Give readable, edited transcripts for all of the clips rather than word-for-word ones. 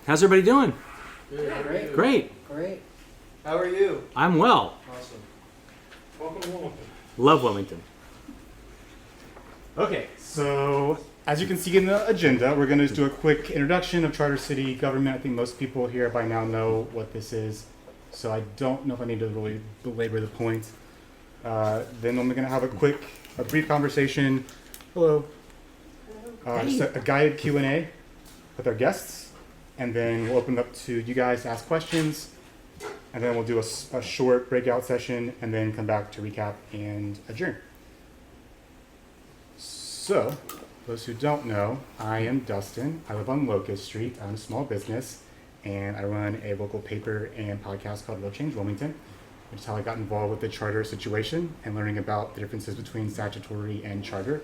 How's everybody doing? Great. Great. How are you? I'm well. Awesome. Welcome to Wilmington. Love Wilmington. Okay, so as you can see in the agenda, we're going to do a quick introduction of charter city government. I think most people here by now know what this is, so I don't know if I need to really belabor the point. Then I'm going to have a brief conversation. Hello. Just a guided Q&A with our guests, and then we'll open it up to you guys to ask questions, and then we'll do a short breakout session, and then come back to recap and adjourn. So, those who don't know, I am Dustin. I live on Locust Street. I'm a small business, and I run a local paper and podcast called Real Change Wilmington, which is how I got involved with the charter situation and learning about the differences between statutory and charter.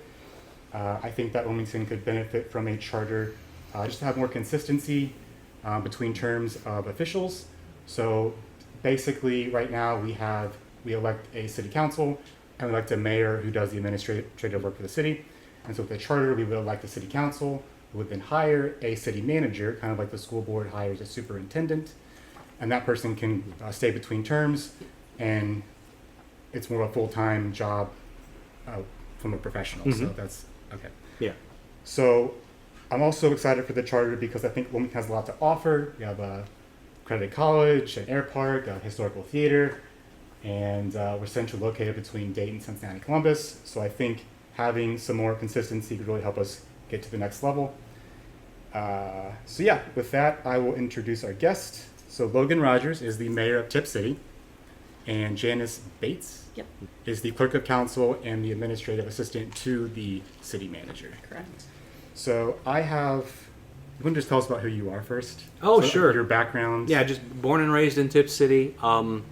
I think that Wilmington could benefit from a charter just to have more consistency between terms of officials. So basically right now we elect a city council and we elect a mayor who does the administrative work for the city. And so with the charter, we would elect the city council, who would then hire a city manager, kind of like the school board hires a superintendent. And that person can stay between terms, and it's more of a full-time job from a professional. Mm-hmm. So that's okay. Yeah. So I'm also excited for the charter because I think Wilmington has a lot to offer. We have a accredited college, an air park, a historical theater, and we're centrally located between Dayton, Cincinnati, Columbus. So I think having some more consistency could really help us get to the next level. So yeah, with that, I will introduce our guest. So Logan Rogers is the mayor of Tipp City, and Janice Bates is the clerk of council and the administrative assistant to the city manager. Correct. So you want to just tell us about who you are first? Oh, So, sure. Your background. Yeah, just born and raised in Tipp City. Been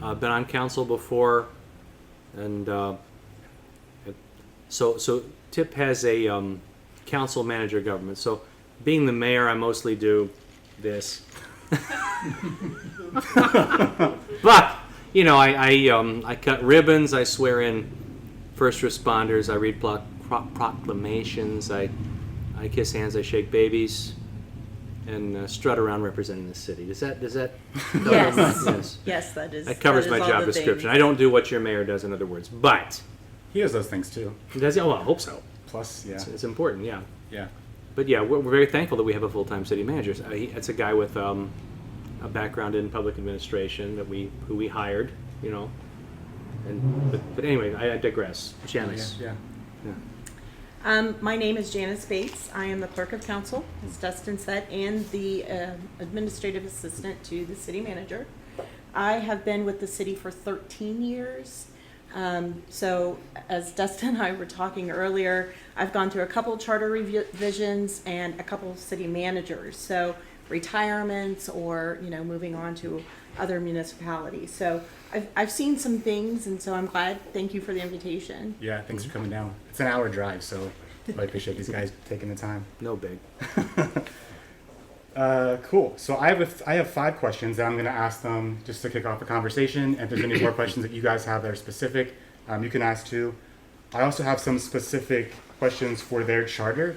on council before, and so Tipp has a council manager government. So being the mayor, I mostly do this. But you know, I cut ribbons, I swear in first responders, I read proclamations, I kiss hands, I shake babies, and strut around representing the city. Does that Yes. Yes, that is. That covers that my is all job the description. things. I don't do what your mayor does, in other words, but He does those things too. does he? Oh, I hope so. Plus, yeah. It's important, yeah. Yeah. But yeah, we're very thankful that we have a full-time city manager. It's a guy with a background in public administration who we hired, you know. But anyway, I digress. Janice. Yeah. My name is Janice Bates. I am the clerk of council, as Dustin said, and the administrative assistant to the city manager. I have been with the city for 13 years. So as Dustin and I were talking earlier, I've gone through a couple charter revisions and a couple city managers. So retirements or, you know, moving on to other municipalities. So I've seen some things, and so I'm glad. Thank you for the invitation. Yeah, thanks for coming down. It's an hour drive, so I appreciate these guys taking the time. No big. Cool. So I have 5 questions that I'm going to ask them just to kick off the conversation. And if there's any more questions that you guys have that are specific, you can ask too. I also have some specific questions for their charter.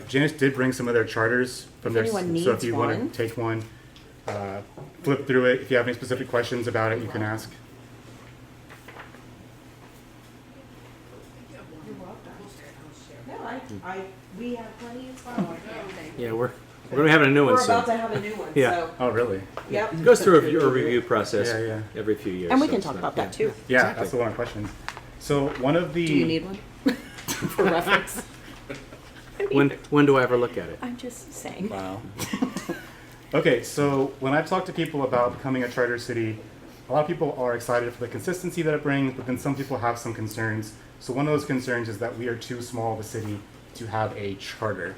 Janice did bring some of their charters from If anyone so if needs you one. want to take one, flip through it. If you have any specific questions about it, you can ask. No, we have plenty as well. Yeah, we're going to be having a new one We're soon. about to have a new one. Yeah. So, Oh, really? yep. It goes through a review process Yeah. every few years. And we so can it's talk not- about that too. Yeah, Exactly. that's the one of my questions. So one of the Do you need one for reference? When do I ever look at it? I'm just saying. Wow. Okay, so when I've talked to people about becoming a charter city, a lot of people are excited for the consistency that it brings, but then some people have some concerns. So one of those concerns is that we are too small of a city to have a charter.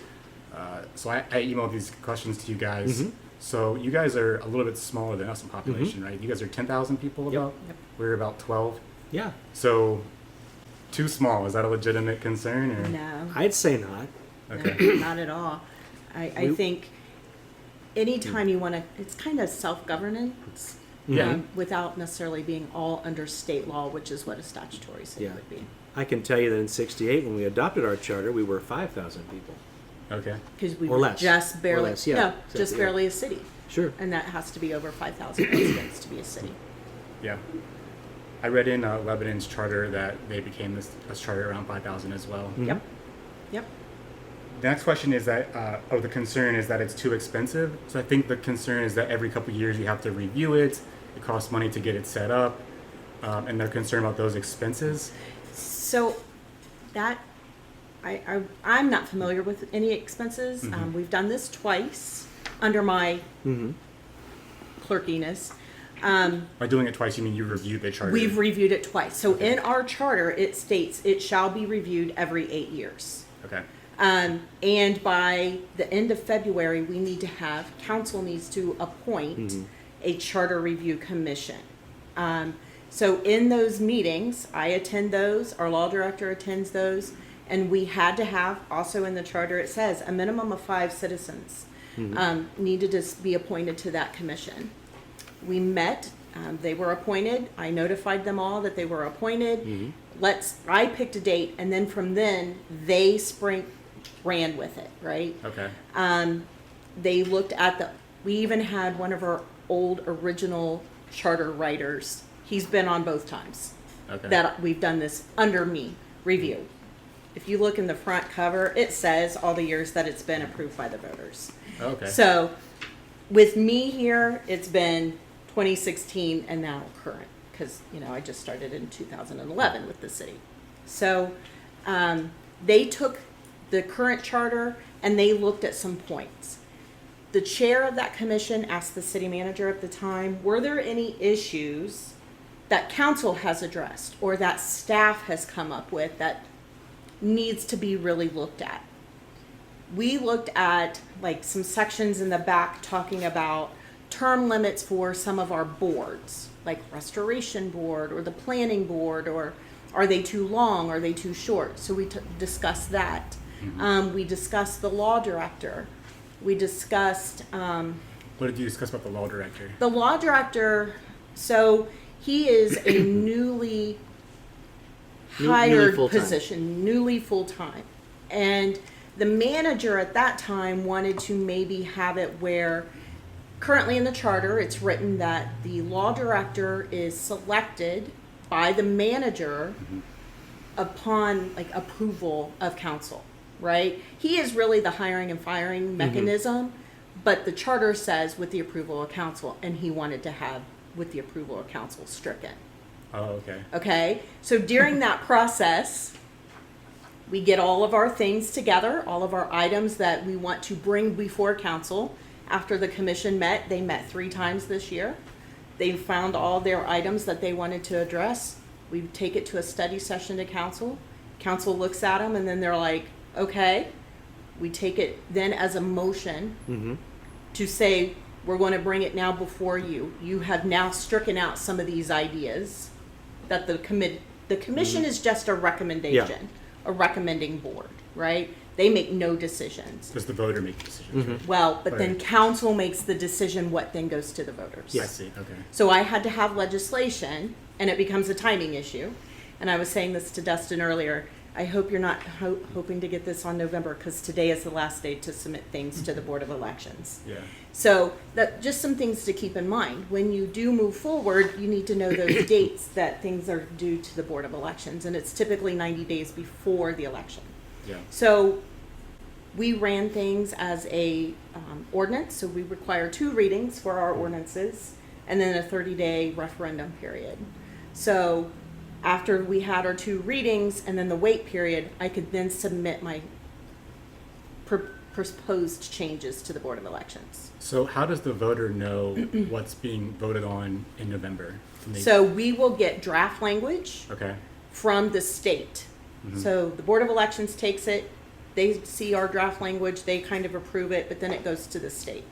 So I emailed these questions to you guys. Mhm. So you guys are a little bit smaller than us in population, right? You guys are 10,000 people Yep. about? Yep. We're about 12. Yeah, So too small, is that a legitimate concern? Or? No. I'd say not. Okay. No, not at all. I We- think anytime you want to, it's kind of self-governance Yeah. without necessarily being all under state law, which is what a statutory city Yeah. would be. I can tell you that in '68, when we adopted our charter, we were 5,000 people. Okay. because we Or were less. just barely, Or less, yeah, no, exactly, just yeah. barely a city. Sure. And that has to be over 5,000 residents to be a city. Yeah. I read in Lebanon's charter that they became a charter around 5,000 as well. Mhm. Yep. Yep. The next question is that, the concern is that it's too expensive. So I think the concern is that every couple of years you have to review it. It costs money to get it set up. And they're concerned about those expenses. So that, I'm not familiar with any expenses. Mhm. We've done this twice under my Mm-hmm. clerkiness. By doing it twice, you mean you reviewed the charter? We've reviewed it twice. So Okay. in our charter, it states it shall be reviewed every 8 years. Okay. And by the end of February, we need to have, council needs to appoint Mhm. a charter review commission. So in those meetings, I attend those, our law director attends those, and we had to have, also in the charter, it says a minimum of 5 citizens needed to be appointed to that commission. We met, they were appointed, I notified them all that they were appointed. I picked a date, and then from then, they ran with it, right? Okay. They looked at we even had one of our old original charter writers. He's been on both times Okay. that we've done this under me review. If you look in the front cover, it says all the years that it's been approved by the voters. Okay. So with me here, it's been 2016 and now current, because, I just started in 2011 with the city. So they took the current charter and they looked at some points. The chair of that commission asked the city manager at the time, were there any issues that council has addressed or that staff has come up with that needs to be really looked at? We looked at like some sections in the back talking about term limits for some of our boards, like restoration board or the planning board, or are they too long, are they too short? So we discussed that. We discussed the law director. We discussed What did you discuss about the law director? the law director. So he is a newly hired full-time. position, newly full-time. And the manager at that time wanted to maybe have it where, currently in the charter, it's written that the law director is selected by the manager upon approval of council, right? He is really the hiring and firing mechanism, but the charter says with the approval of council, and he wanted to have with the approval of council stricken. Oh, okay. Okay, so during that process, we get all of our things together, all of our items that we want to bring before council. After the commission met, they met 3 times this year. They found all their items that they wanted to address. We take it to a study session to council. Council looks at them and then they're like, okay. We take it then as a motion to say, we're going to bring it now before you. You have now stricken out some of these ideas that the commission is just a recommendation, a recommending board, right? They make no decisions. Does the voter make decisions? Right? Well, but then Right. council makes the decision what then goes to the voters. I see. Okay. So I had to have legislation, and it becomes a timing issue. And I was saying this to Dustin earlier. I hope you're not hoping to get this on November, because today is the last day to submit things to the Board of Elections. Yeah. So just some things to keep in mind. When you do move forward, you need to know those dates that things are due to the Board of Elections, and it's typically 90 days before the election. Yeah. So we ran things as a ordinance, so we require 2 readings for our ordinances, and then a 30-day referendum period. So after we had our 2 readings and then the wait period, I could then submit my proposed changes to the Board of Elections. So how does the voter know what's being voted on in November? So we will get draft language Okay. from the state. So the Board of Elections takes it, they see our draft language, they kind of approve it, but then it goes to the state.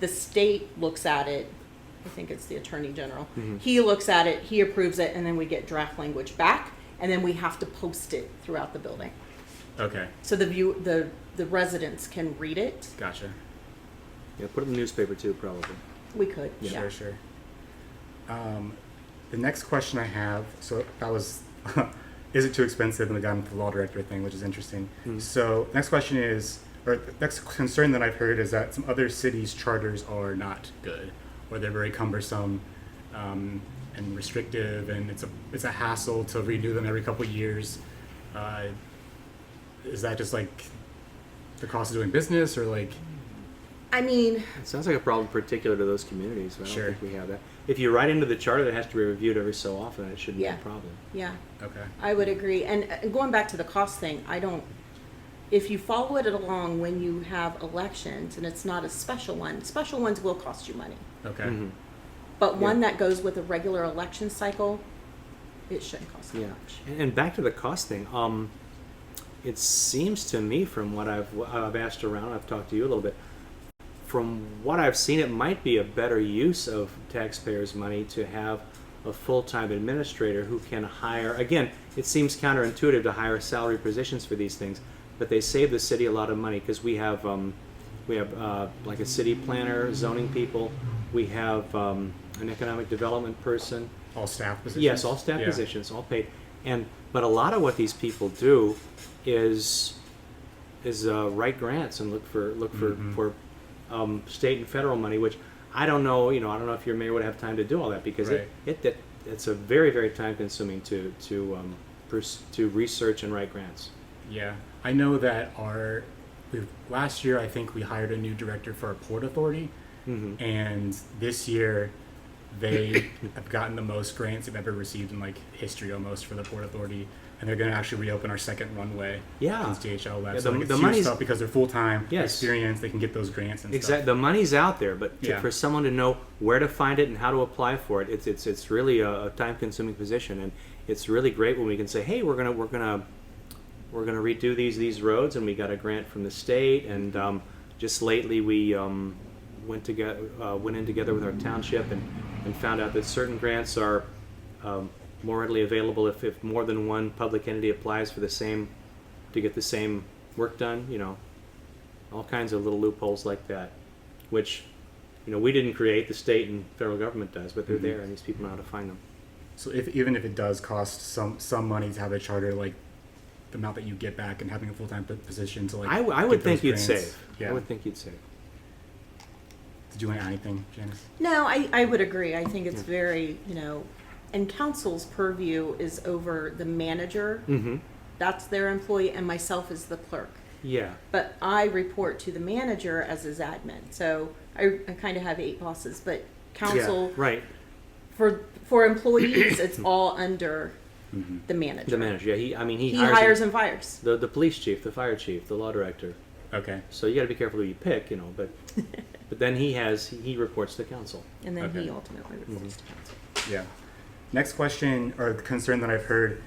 The state looks at it, I think it's the Attorney General. He looks at it, he approves it, and then we get draft language back, and then we have to post it throughout the building. Okay. So the residents can read it. Gotcha. Yeah, put it in the newspaper too, probably. We could, Sure, sure. The next question I have, so that was, is it too expensive? And we got into the law director thing, which is interesting. So next question is, or the next concern that I've heard is that some other cities' charters are not good, or they're very cumbersome and restrictive, and it's a hassle to renew them every couple of years. Is that just like the cost of doing business, or like? I mean, It sounds like a problem particular to those communities. But I don't Sure. think we have that. If you write into the charter that it has to be reviewed every so often, it shouldn't Yeah. be a problem. yeah, Okay. I would agree. And going back to the cost thing, if you follow it along when you have elections and it's not a special ones will cost you money. Okay. Mhm. But one Yeah. that goes with a regular election cycle, it shouldn't cost that Yeah, much. and back to the cost thing. It seems to me, from what I've asked around, I've talked to you a little bit. From what I've seen, it might be a better use of taxpayers' money to have a full-time administrator who can hire. Again, it seems counterintuitive to hire salary positions for these things, but they save the city a lot of money because we have like a city planner, zoning people. We have an economic development person. All staff positions? Yes, all staff Yeah. positions, all paid. But a lot of what these people do is write grants and look for Mhm. state and federal money, which I don't know. I don't know if your mayor would have time to do all that because Right. it's a very, very time consuming to research and write grants. Yeah, I know that last year I think we hired a new director for our port authority, Mm-hmm. and this year they have gotten the most grants they've ever received in like history almost for the port authority, and they're going to actually reopen our second runway Yeah. since DHL left. Yeah, so the like, it's huge money's- stuff because they're full time, Yes. experienced, they can get those grants and Exactly. stuff. The money's out there, but Yeah. for someone to know where to find it and how to apply for it, it's really a time-consuming position, and it's really great when we can say, "Hey, we're gonna redo these roads, and we got a grant from the state." And just lately, we went in together with our township and found out that certain grants are more readily available if more than one public entity applies for to get the same work done. All kinds of little loopholes like that, which we didn't create. The state and federal government does, but they're Mhm. there, and these people know how to find them. So even if it does cost some money to have a charter, like the amount that you get back and having a full time position to like, I get would those think you'd grants. save. Yeah. I would think you'd save. Did you want to add anything, Janice? No, I would agree. I think it's Yeah. very, and council's purview is over the manager. Mm-hmm. That's their employee, and myself as the clerk. Yeah. But I report to the manager as his admin. So I kind of have 8 bosses, but council, Yeah. Right. for employees, it's all under Mm-hmm. the manager. The manager. Yeah. He He hires hires and fires. the police chief, the fire chief, the law director. Okay. So you got to be careful who you pick, but but then he reports to council. And then Okay. he ultimately reports to council. Yeah. Next question or concern that I've heard,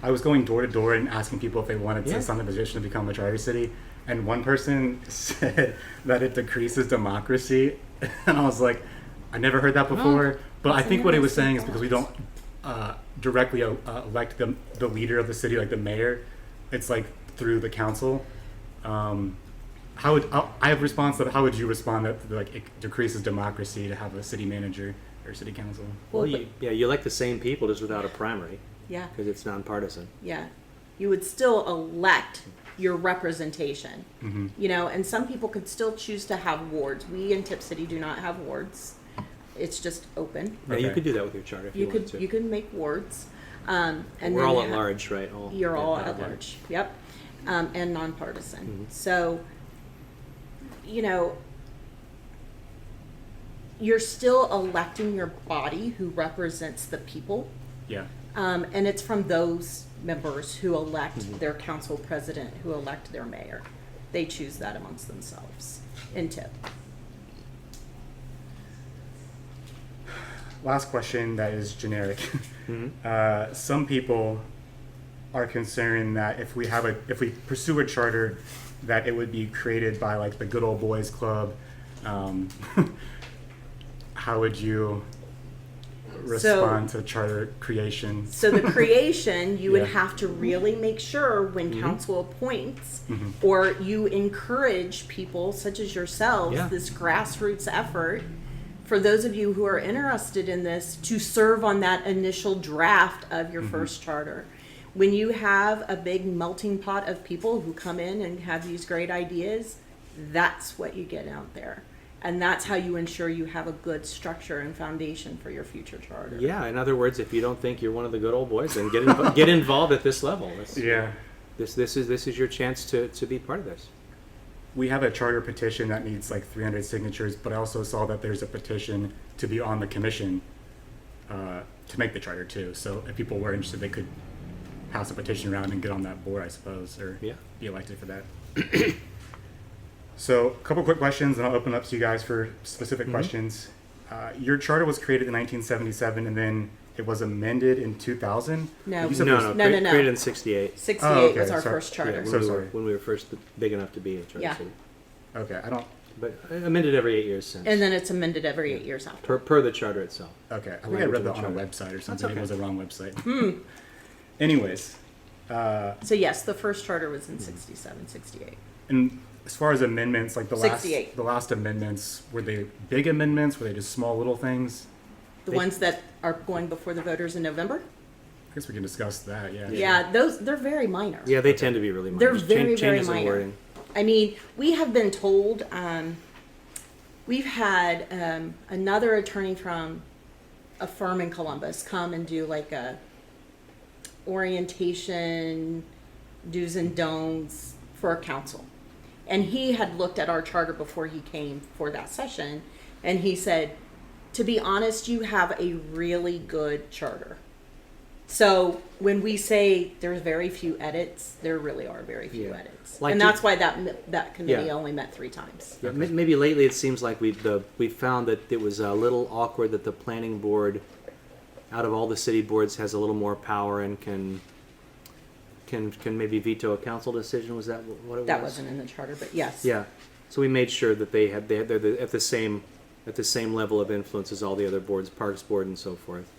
I was going door to door and asking people if they wanted Yeah. to sign the petition to become a charter city, and one person said that it decreases democracy, and I was like, I never heard that before. But I that's think what he was interesting saying is because we don't thought. directly elect the leader of the city, like the mayor. It's like through the council. I have a response to that. How would you respond that like it decreases democracy to have a city manager or city council? Well, Well, you elect the same people just without a primary Yeah, because it's nonpartisan. yeah. You would still elect your representation. Mm-hmm. And some people could still choose to have wards. We in Tipp City do not have wards. It's just open. Yeah, you Okay. could do that with your charter if you, wanted to. You could make wards. And We're then all you at have- large, right? You're all yeah, at large. Yep. And nonpartisan. Mhm. So, you're still electing your body who represents the people. Yeah. And it's from those members who elect Mhm. their council president, who elect their mayor. They choose that amongst themselves in Tipp. Last question that is generic. Mhm. Some people are concerned that if we pursue a charter, that it would be created by like the good old boys club. How would you respond to charter creation? So the creation, you would Yeah. have to really make sure when Mhm. council appoints, Mhm. or you encourage people such as yourselves, Yeah. this grassroots effort, for those of you who are interested in this, to serve on that initial draft of your Mhm. first charter. when you have a big melting pot of people who come in and have these great ideas, that's what you get out there. And that's how you ensure you have a good structure and foundation for your future charter. Yeah, in other words, if you don't think you're one of the good old boys, then get involved at this level. Yeah. This is your chance to be part of this. We have a charter petition that needs like 300 signatures, but I also saw that there's a petition to be on the commission to make the charter too. So if people were interested, they could pass a petition around and get on that board, I suppose, or Yeah. be elected for that. So a couple quick questions, and I'll open up to you guys for specific questions. Your charter was created in 1977, and then it was amended in 2000. No. You said No, there's- No. created in 68. 68 Oh, okay, was our sorry. first charter. Yeah, So sorry. when we were first big enough to be a charter Yeah. city. Okay, I don't. But amended every 8 years since. And then it's amended every 8 years after. per the charter itself. Okay, I think I Language read of that the on a charter. website or something. okay. It was a wrong website. Anyways, So yes, the first charter was in 67, 68. and as far as amendments, like the 68. last amendments, were they big amendments? Were they just small little things? The ones that are going before the voters in November? I guess we can discuss that. Yeah. Yeah, they're very minor. Yeah, they tend to be really minor. They're Just very, very changes in minor. wording. I mean, we have been told, we've had another attorney from a firm in Columbus come and do like a orientation, do's and don'ts for a council. And he had looked at our charter before he came for that session, and he said, to be honest, you have a really good charter. So when we say there's very few edits, there really are very few Yeah. edits. Like and you- that's why that committee Yeah. only met 3 times. Yeah, maybe lately it seems like we found that it was a little awkward that the planning board, out of all the city boards, has a little more power and can maybe veto a council decision. Was that what it was? That wasn't in the charter, but yes. Yeah. So we made sure that they're at the same level of influence as all the other boards, Parks Board and so forth.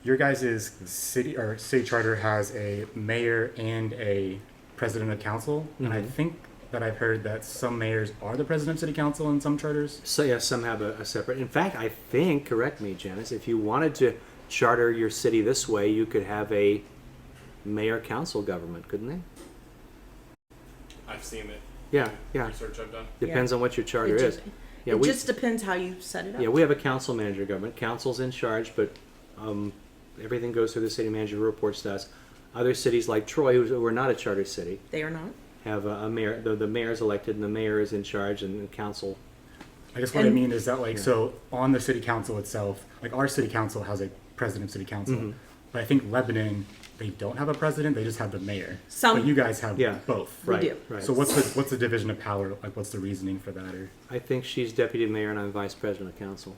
Your guys' city charter has a mayor and a president of council, and I think that I've heard that some mayors are the president of city council in some charters. So yeah, some have a separate. In fact, I think, correct me, Janice, if you wanted to charter your city this way, you could have a mayor-council government, couldn't they? I've seen it. Yeah, yeah. Research I've done. Depends on what your charter It is. just, Yeah, it we just depends how you set it up. yeah we have a council manager government. Council's in charge, but everything goes through the city manager, who reports to us. Other cities like Troy, who are not a charter city, They are not. have a mayor. The mayor is elected, and the mayor is in charge, and the council. I guess what I And- mean is that like Yeah. so on the city council itself, like our city council has a president of city council, Mm-hmm. but I think Lebanon they don't have a president; they just have the mayor. Some- but you guys have Yeah. both. We Right, do. right. So what's the division of power? Like what's the reasoning for that? Or I think she's deputy mayor, and I'm vice president of council.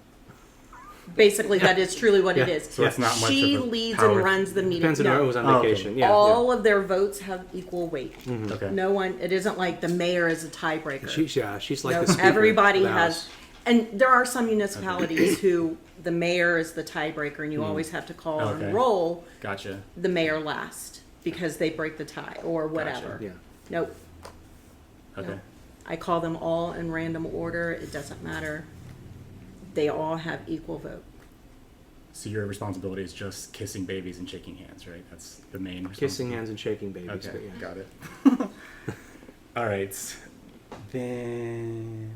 Basically, that is truly what it Yeah. is. so it's not much She of a leads power. and runs the meeting. Depends on No. who's on Oh, okay. vacation. Yeah, All of their votes have equal weight. Okay. No one. It isn't like the mayor is a tiebreaker. yeah. She's like No, the speaker. everybody of the has, House. and there are some municipalities who the mayor is the tiebreaker, and you always have to call Okay. and roll Gotcha. the mayor last because they break the tie or whatever. Yeah. Nope. Okay. No. I call them all in random order. It doesn't matter. They all have equal vote. So your responsibility is just kissing babies and shaking hands, right? That's the main. Kissing hands and shaking babies. Okay, But yeah. got it. All right. Then.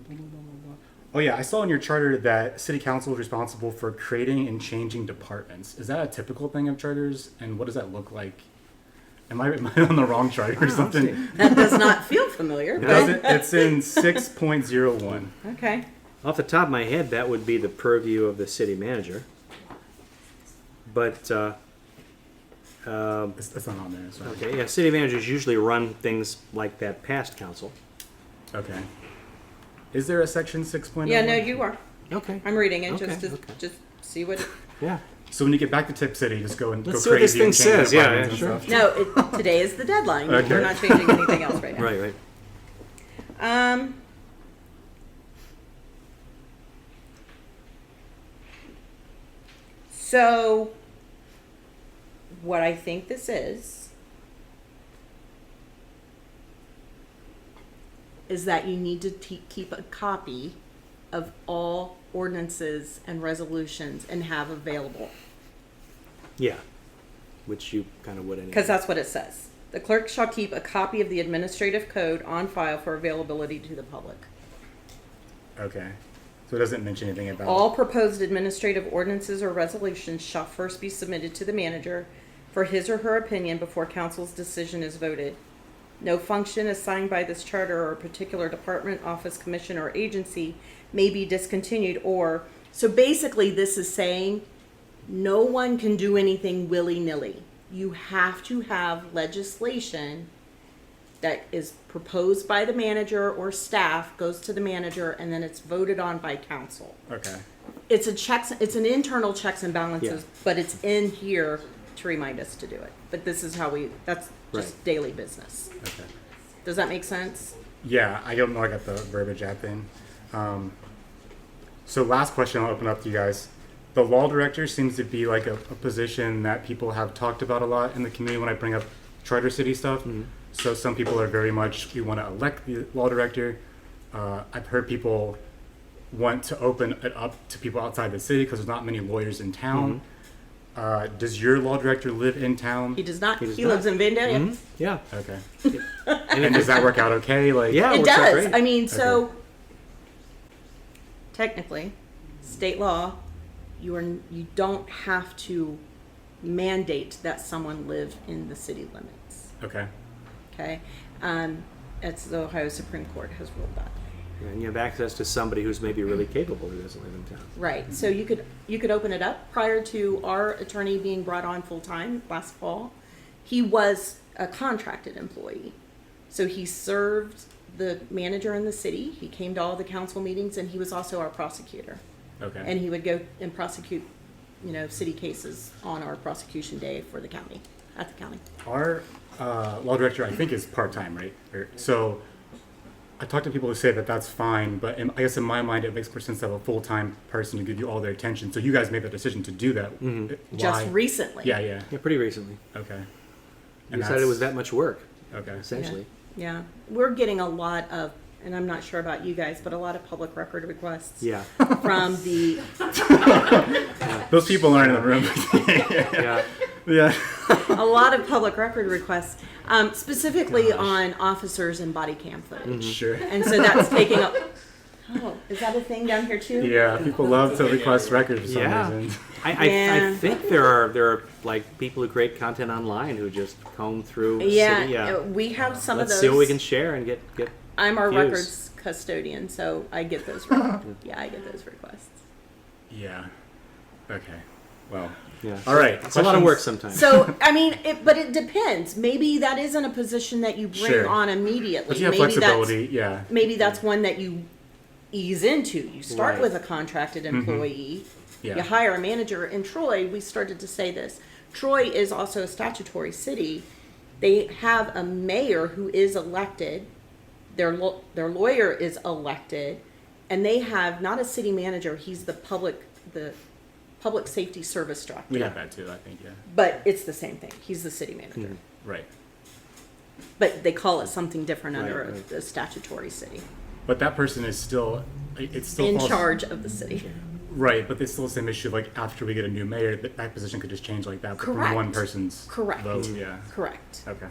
Oh yeah, I saw in your charter that city council is responsible for creating and changing departments. Is that a typical thing of charters? And what does that look like? Am I on the wrong charter or something? That does not feel familiar, Does but it? It's in 6.01. okay. Off the top of my head, that would be the purview of the city manager. But It's not on there. So. okay, yeah, city managers usually run things like that past council. Okay. Is there a section 6.01? Yeah, no, you are. Okay. I'm reading it Okay, just to okay. just see what. Yeah. So when you get back to Tipp City, just go and Let's go see what this crazy and thing change says. Yeah, departments yeah, and sure. stuff. No, today is the deadline. Okay. We're not changing anything else right now. Right. So, what I think this is that you need to keep a copy of all ordinances and resolutions and have available. Yeah. which you kind of would anyway. Because that's what it says. The clerk shall keep a copy of the administrative code on file for availability to the public. Okay. So it doesn't mention anything about. All proposed administrative ordinances or resolutions shall first be submitted to the manager for his or her opinion before council's decision is voted. No function assigned by this charter or a particular department, office, commission, or agency may be discontinued or, so basically this is saying no one can do anything willy-nilly. You have to have legislation that is proposed by the manager or staff, goes to the manager, and then it's voted on by council. Okay. It's it's an internal checks and balances, Yeah. but it's in here to remind us to do it. But this is how that's just Right. daily business. Okay. Does that make sense? Yeah, I don't know. I got the verbiage app in. So last question, I'll open up to you guys. The law director seems to be like a position that people have talked about a lot in the community when I bring up charter city stuff. Mm-hmm. So some people are very much, we want to elect the law director. I've heard people want to open it up to people outside the city because there's not many lawyers in town. Does your law director live in town? He does not. He does He not. lives in Vandalia. Mhm. Yeah. Okay. And And does that work out okay? Like, Yeah. It works out does. great. I mean, so technically, state law, you don't have to mandate that someone live in the city limits. Okay. Okay, it's the Ohio Supreme Court has ruled that. And you have access to somebody who's maybe really capable who doesn't live in town. Right. So you could open it up. Prior to our attorney being brought on full time last fall, he was a contracted employee. So he served the manager in the city. He came to all the council meetings, and he was also our prosecutor. Okay. And he would go and prosecute, city cases on our prosecution day for the county, at the county. Our law director, I think, is part-time, right? So I talk to people who say that that's fine, but I guess in my mind, it makes more sense to have a full-time person to give you all their attention. So you guys made the decision to do that. Mhm. Just Why? recently. Yeah, yeah. Yeah, pretty recently. Okay. You And decided it was that's- that much work, Okay. essentially. Yeah. We're getting a lot of, and I'm not sure about you guys, but a lot of public record requests Yeah. from the, Those people aren't in the room. Yeah. Yeah. a lot of public record requests, specifically on officers and body cam footage. Sure. And so that's taking up, oh, is that a thing down here too? Yeah, people love to request records for some Yeah. reason. I Yeah. think there are like people who create content online who just comb through Yeah, city. Yeah. we have some Let's of those. see what we can share and get. I'm our views. records custodian, so I get those. I get those requests. Yeah. Okay. Well. Yeah. All right. It's a lot of questions? work sometimes. So I mean, but it depends. Maybe that isn't a position that you bring Sure. on immediately. But you have maybe flexibility. Yeah. maybe that's one that you ease into. You start Right. with a contracted employee. Yeah. You hire a manager. In Troy, we started to say this. Troy is also a statutory city. They have a mayor who is elected. Their lawyer is elected, and they have not a city manager. He's the public safety service director. We have that too, I think. Yeah. But it's the same thing. He's the city manager. Mhm. Right. But they call it something different Right, under right. a statutory city. But that person is still. It's still In falls- charge of the city. Right, but there's still the same issue. Like after we get a new mayor, that position could just change like that from Correct. one person's Correct. vote. Yeah. Correct. Okay.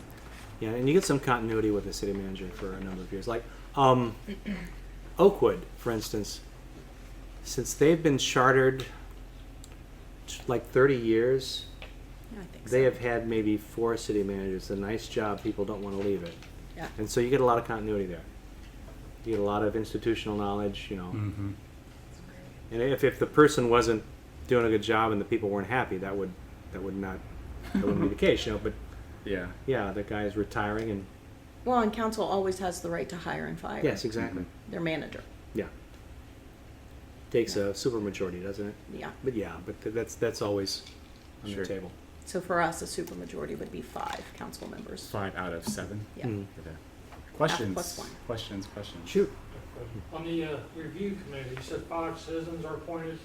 Yeah, and you get some continuity with the city manager for a number of years. Like Oakwood, for instance, since they've been chartered like 30 years, Yeah, I think they so. have had maybe 4 city managers. A nice job. People don't want to leave it. Yeah. And so you get a lot of continuity there. You get a lot of institutional knowledge, Mm-hmm. And if the person wasn't doing a good job and the people weren't happy, that wouldn't be the case, But Yeah. yeah, the guy is retiring, and Well, and council always has the right to hire and fire. yes, exactly. Their manager. Yeah. Takes a supermajority, doesn't it? Yeah. But that's always on Sure. the table. So for us, a supermajority would be 5 council members. 5 out of 7. Yeah. Mm. Okay. Questions? plus one. Questions. Shoot. On the review committee, you said 5 citizens are appointed.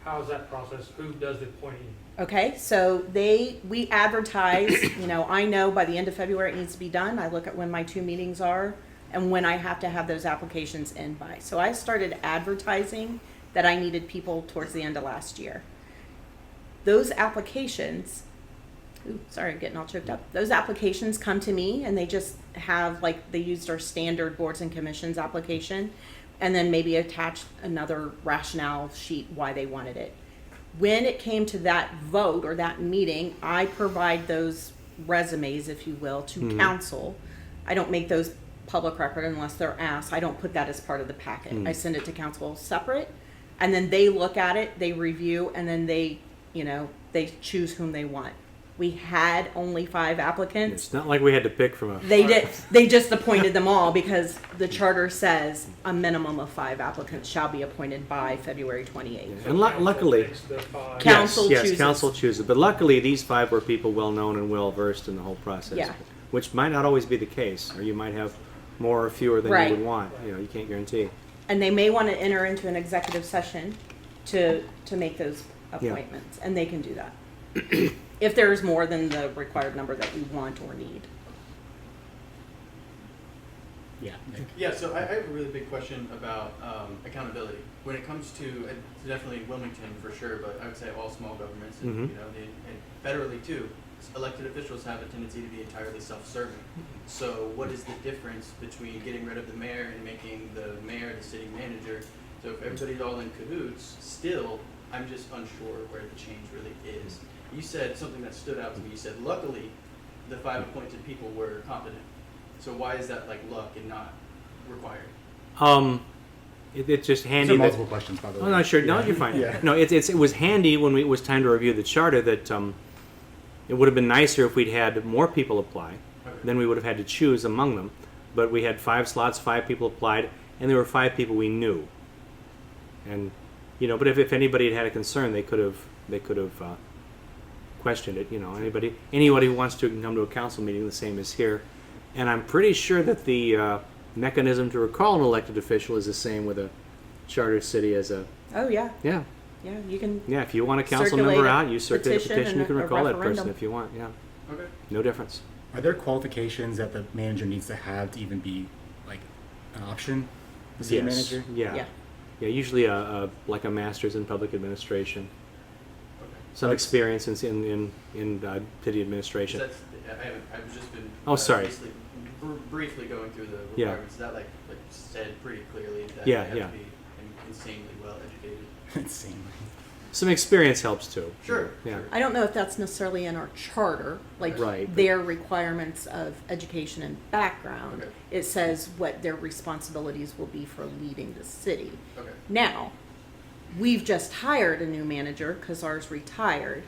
How is that process? Who does the appointing? Okay, so we advertise, I know by the end of February it needs to be done. I look at when my 2 meetings are and when I have to have those applications in by. So I started advertising that I needed people towards the end of last year. Those applications ooh, sorry, I'm getting all choked up. Those applications come to me and they just have, like, they used our standard boards and commissions application and then maybe attach another rationale sheet why they wanted it. When it came to that vote or that meeting, I provide those resumes, if you will, to council. I don't make those public record unless they're asked. I don't put that as part of the packet. I send it to council separate, and then they look at it, they review, and then they, you know, they choose whom they want. We had only 5 applicants. It's not like we had to pick from a. They just appointed them all because the charter says a minimum of 5 applicants shall be appointed by February 28th. And luckily, Picks the 5. Council yes, chooses. council chooses. But luckily, these 5 were people well known and well versed in the whole process. Yeah. Which might not always be the case, or you might have more or fewer than Right. you would want. You know, you can't guarantee. And they may want to enter into an executive session to make those Yeah. appointments, and they can do that. If there's more than the required number that we want or need. Yeah. Nick. Yeah, so I have a really big question about accountability. When it comes to definitely Wilmington for sure, but I would say all small governments, and, Mhm. you know, and federally too, elected officials have a tendency to be entirely self-serving. So what is the difference between getting rid of the mayor and making the mayor the city manager? So if everybody's all in cahoots, still, I'm just unsure where the change really is. You said something that stood out to me. You said, luckily, the 5 appointed people were competent. So why is that like luck and not required? It's just These handy. are that- multiple questions, by the way. Oh no, sure. No, Yeah. you're fine. Yeah. No, it was handy when it was time to review the charter that it would have been nicer if we'd had more people apply. Okay. Then we would have had to choose among them. But we had 5 slots, 5 people applied, and there were 5 people we knew. And you know, but if anybody had had a concern, they could have questioned it. You know, anybody who wants to can come to a council meeting, the same as here. And I'm pretty sure that the mechanism to recall an elected official is the same with a charter city as a Oh, yeah. yeah. Yeah, you can. Yeah, if you want a council Circulate member a out, you circulate a petition petition, you and can a recall that person referendum. if you want, yeah. Okay. No difference. Are there qualifications that the manager needs to have to even be like an option? The city manager? Yeah. Yeah. Yeah, usually like a master's in public administration. Okay. Some Like- experience in city administration. That's, I've just been Oh, sorry. briefly going through the Yeah. requirements. That like said pretty clearly that Yeah, they have yeah. to be insanely well educated. Insanely. Some experience helps too. Sure. Yeah. Sure. I don't know if that's necessarily in our charter, like Right. their requirements of education and background. Okay. It says what their responsibilities will be for leading the city. Okay. Now, we've just hired a new manager because ours retired.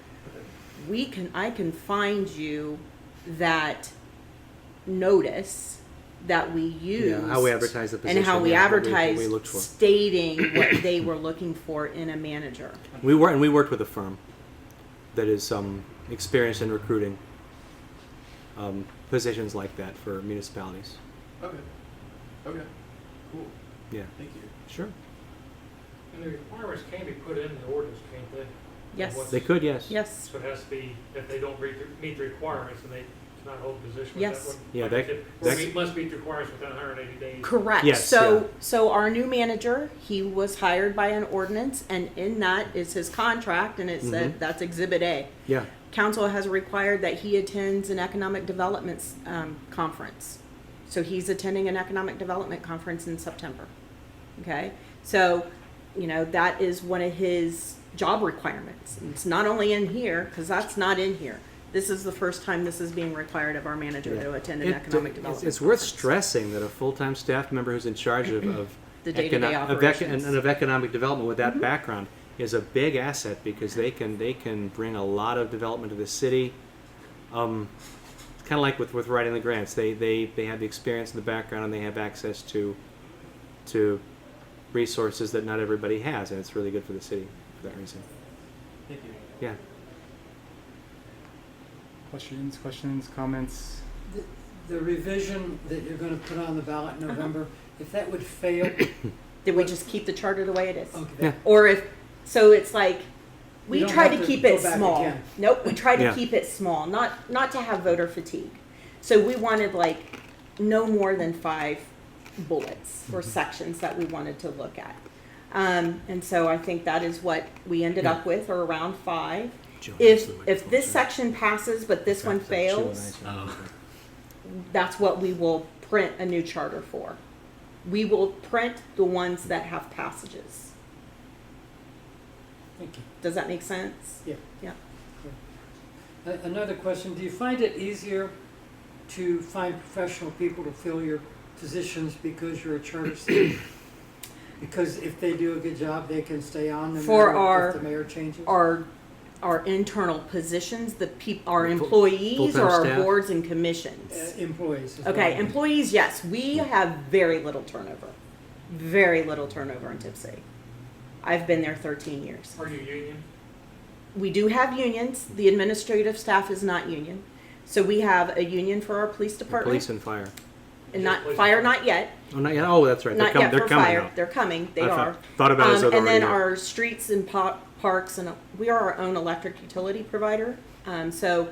Okay. I can find you that notice that we used. Yeah, how we advertise the position. And how we yeah, what advertised we looked for. stating what they were looking for in a manager. We worked with a firm that is experienced in recruiting positions like that for municipalities. Okay. Okay. Cool. Yeah. Thank you. Sure. And the requirements can be put in the ordinance, can't they? Yes. What's- They could, yes. Yes. So it has to be, if they don't meet the requirements, then they cannot hold the position with Yes. that one? Yeah, Like that- I said, that- or must meet the requirements within 180 days. Correct. Yes, So our new manager, he was hired by an ordinance, and in that is his contract, and it said that's Exhibit A. Yeah. Council has required that he attends an economic development conference. So he's attending an economic development conference in September. Okay? So, you know, that is one of his job requirements. It's not only in here, because that's not in here. This is the first time this is being required of our manager to attend an economic development. It's worth conference. stressing that a full-time staff member who's in charge of The day-to-day econo- of operations. and of economic development with that background is a big asset because they can bring a lot of development to the city. It's kind of like with writing the grants. They have the experience and the background, and they have access to resources that not everybody has, and it's really good for the city for that reason. Thank you. Yeah. Questions, comments? The revision that you're gonna put on the ballot in November, if that would fail, Did we just keep the charter the way it is? okay, Yeah. Or if, so it's like, we don't try have to to keep go it back small. again. Nope, we try to Yeah. keep it small, not to have voter fatigue. So we wanted like no more than 5 bullets or sections that we wanted to look at. And so I think that is what we ended Yeah. up with, or around 5. if this section passes, but this one fails, that's what we will print a new charter for. We will print the ones that have passages. Thank you. Does that make sense? Yeah. Yeah. Another question, do you find it easier to find professional people to fill your positions because you're a charter city? Because if they do a good job, they can stay on no For matter if the mayor changes? Our internal positions, our employees full-time or our staff? boards and commissions? Employees as Okay, well. employees, yes. We have very little turnover. Very little turnover in Tipp City. I've been there 13 years. Are you union? We do have unions. The administrative staff is not union. So we have a union for our police department. Police and fire. And not fire, not yet. Oh, not yet. Oh, that's right. Not yet they're for coming fire. now. They're coming. They I are. thought about it as though they And were then here. our streets and parks, and we are our own electric utility provider. So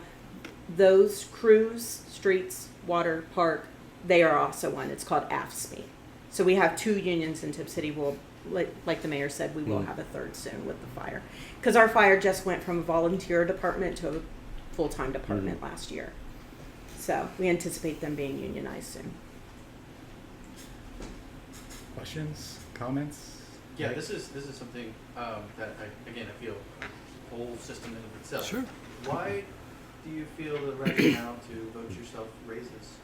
those crews, streets, water, park, they are also one. It's called AFSCME. So we have 2 unions in Tipp City. We'll, like the mayor said, we will have a third soon with the fire. Because our fire just went from a volunteer department to a full-time department last year. So we anticipate them being unionized soon. Questions, comments? Yeah, this is something that I feel a whole system in of itself. Sure. Why do you feel the rationale to vote yourself raises?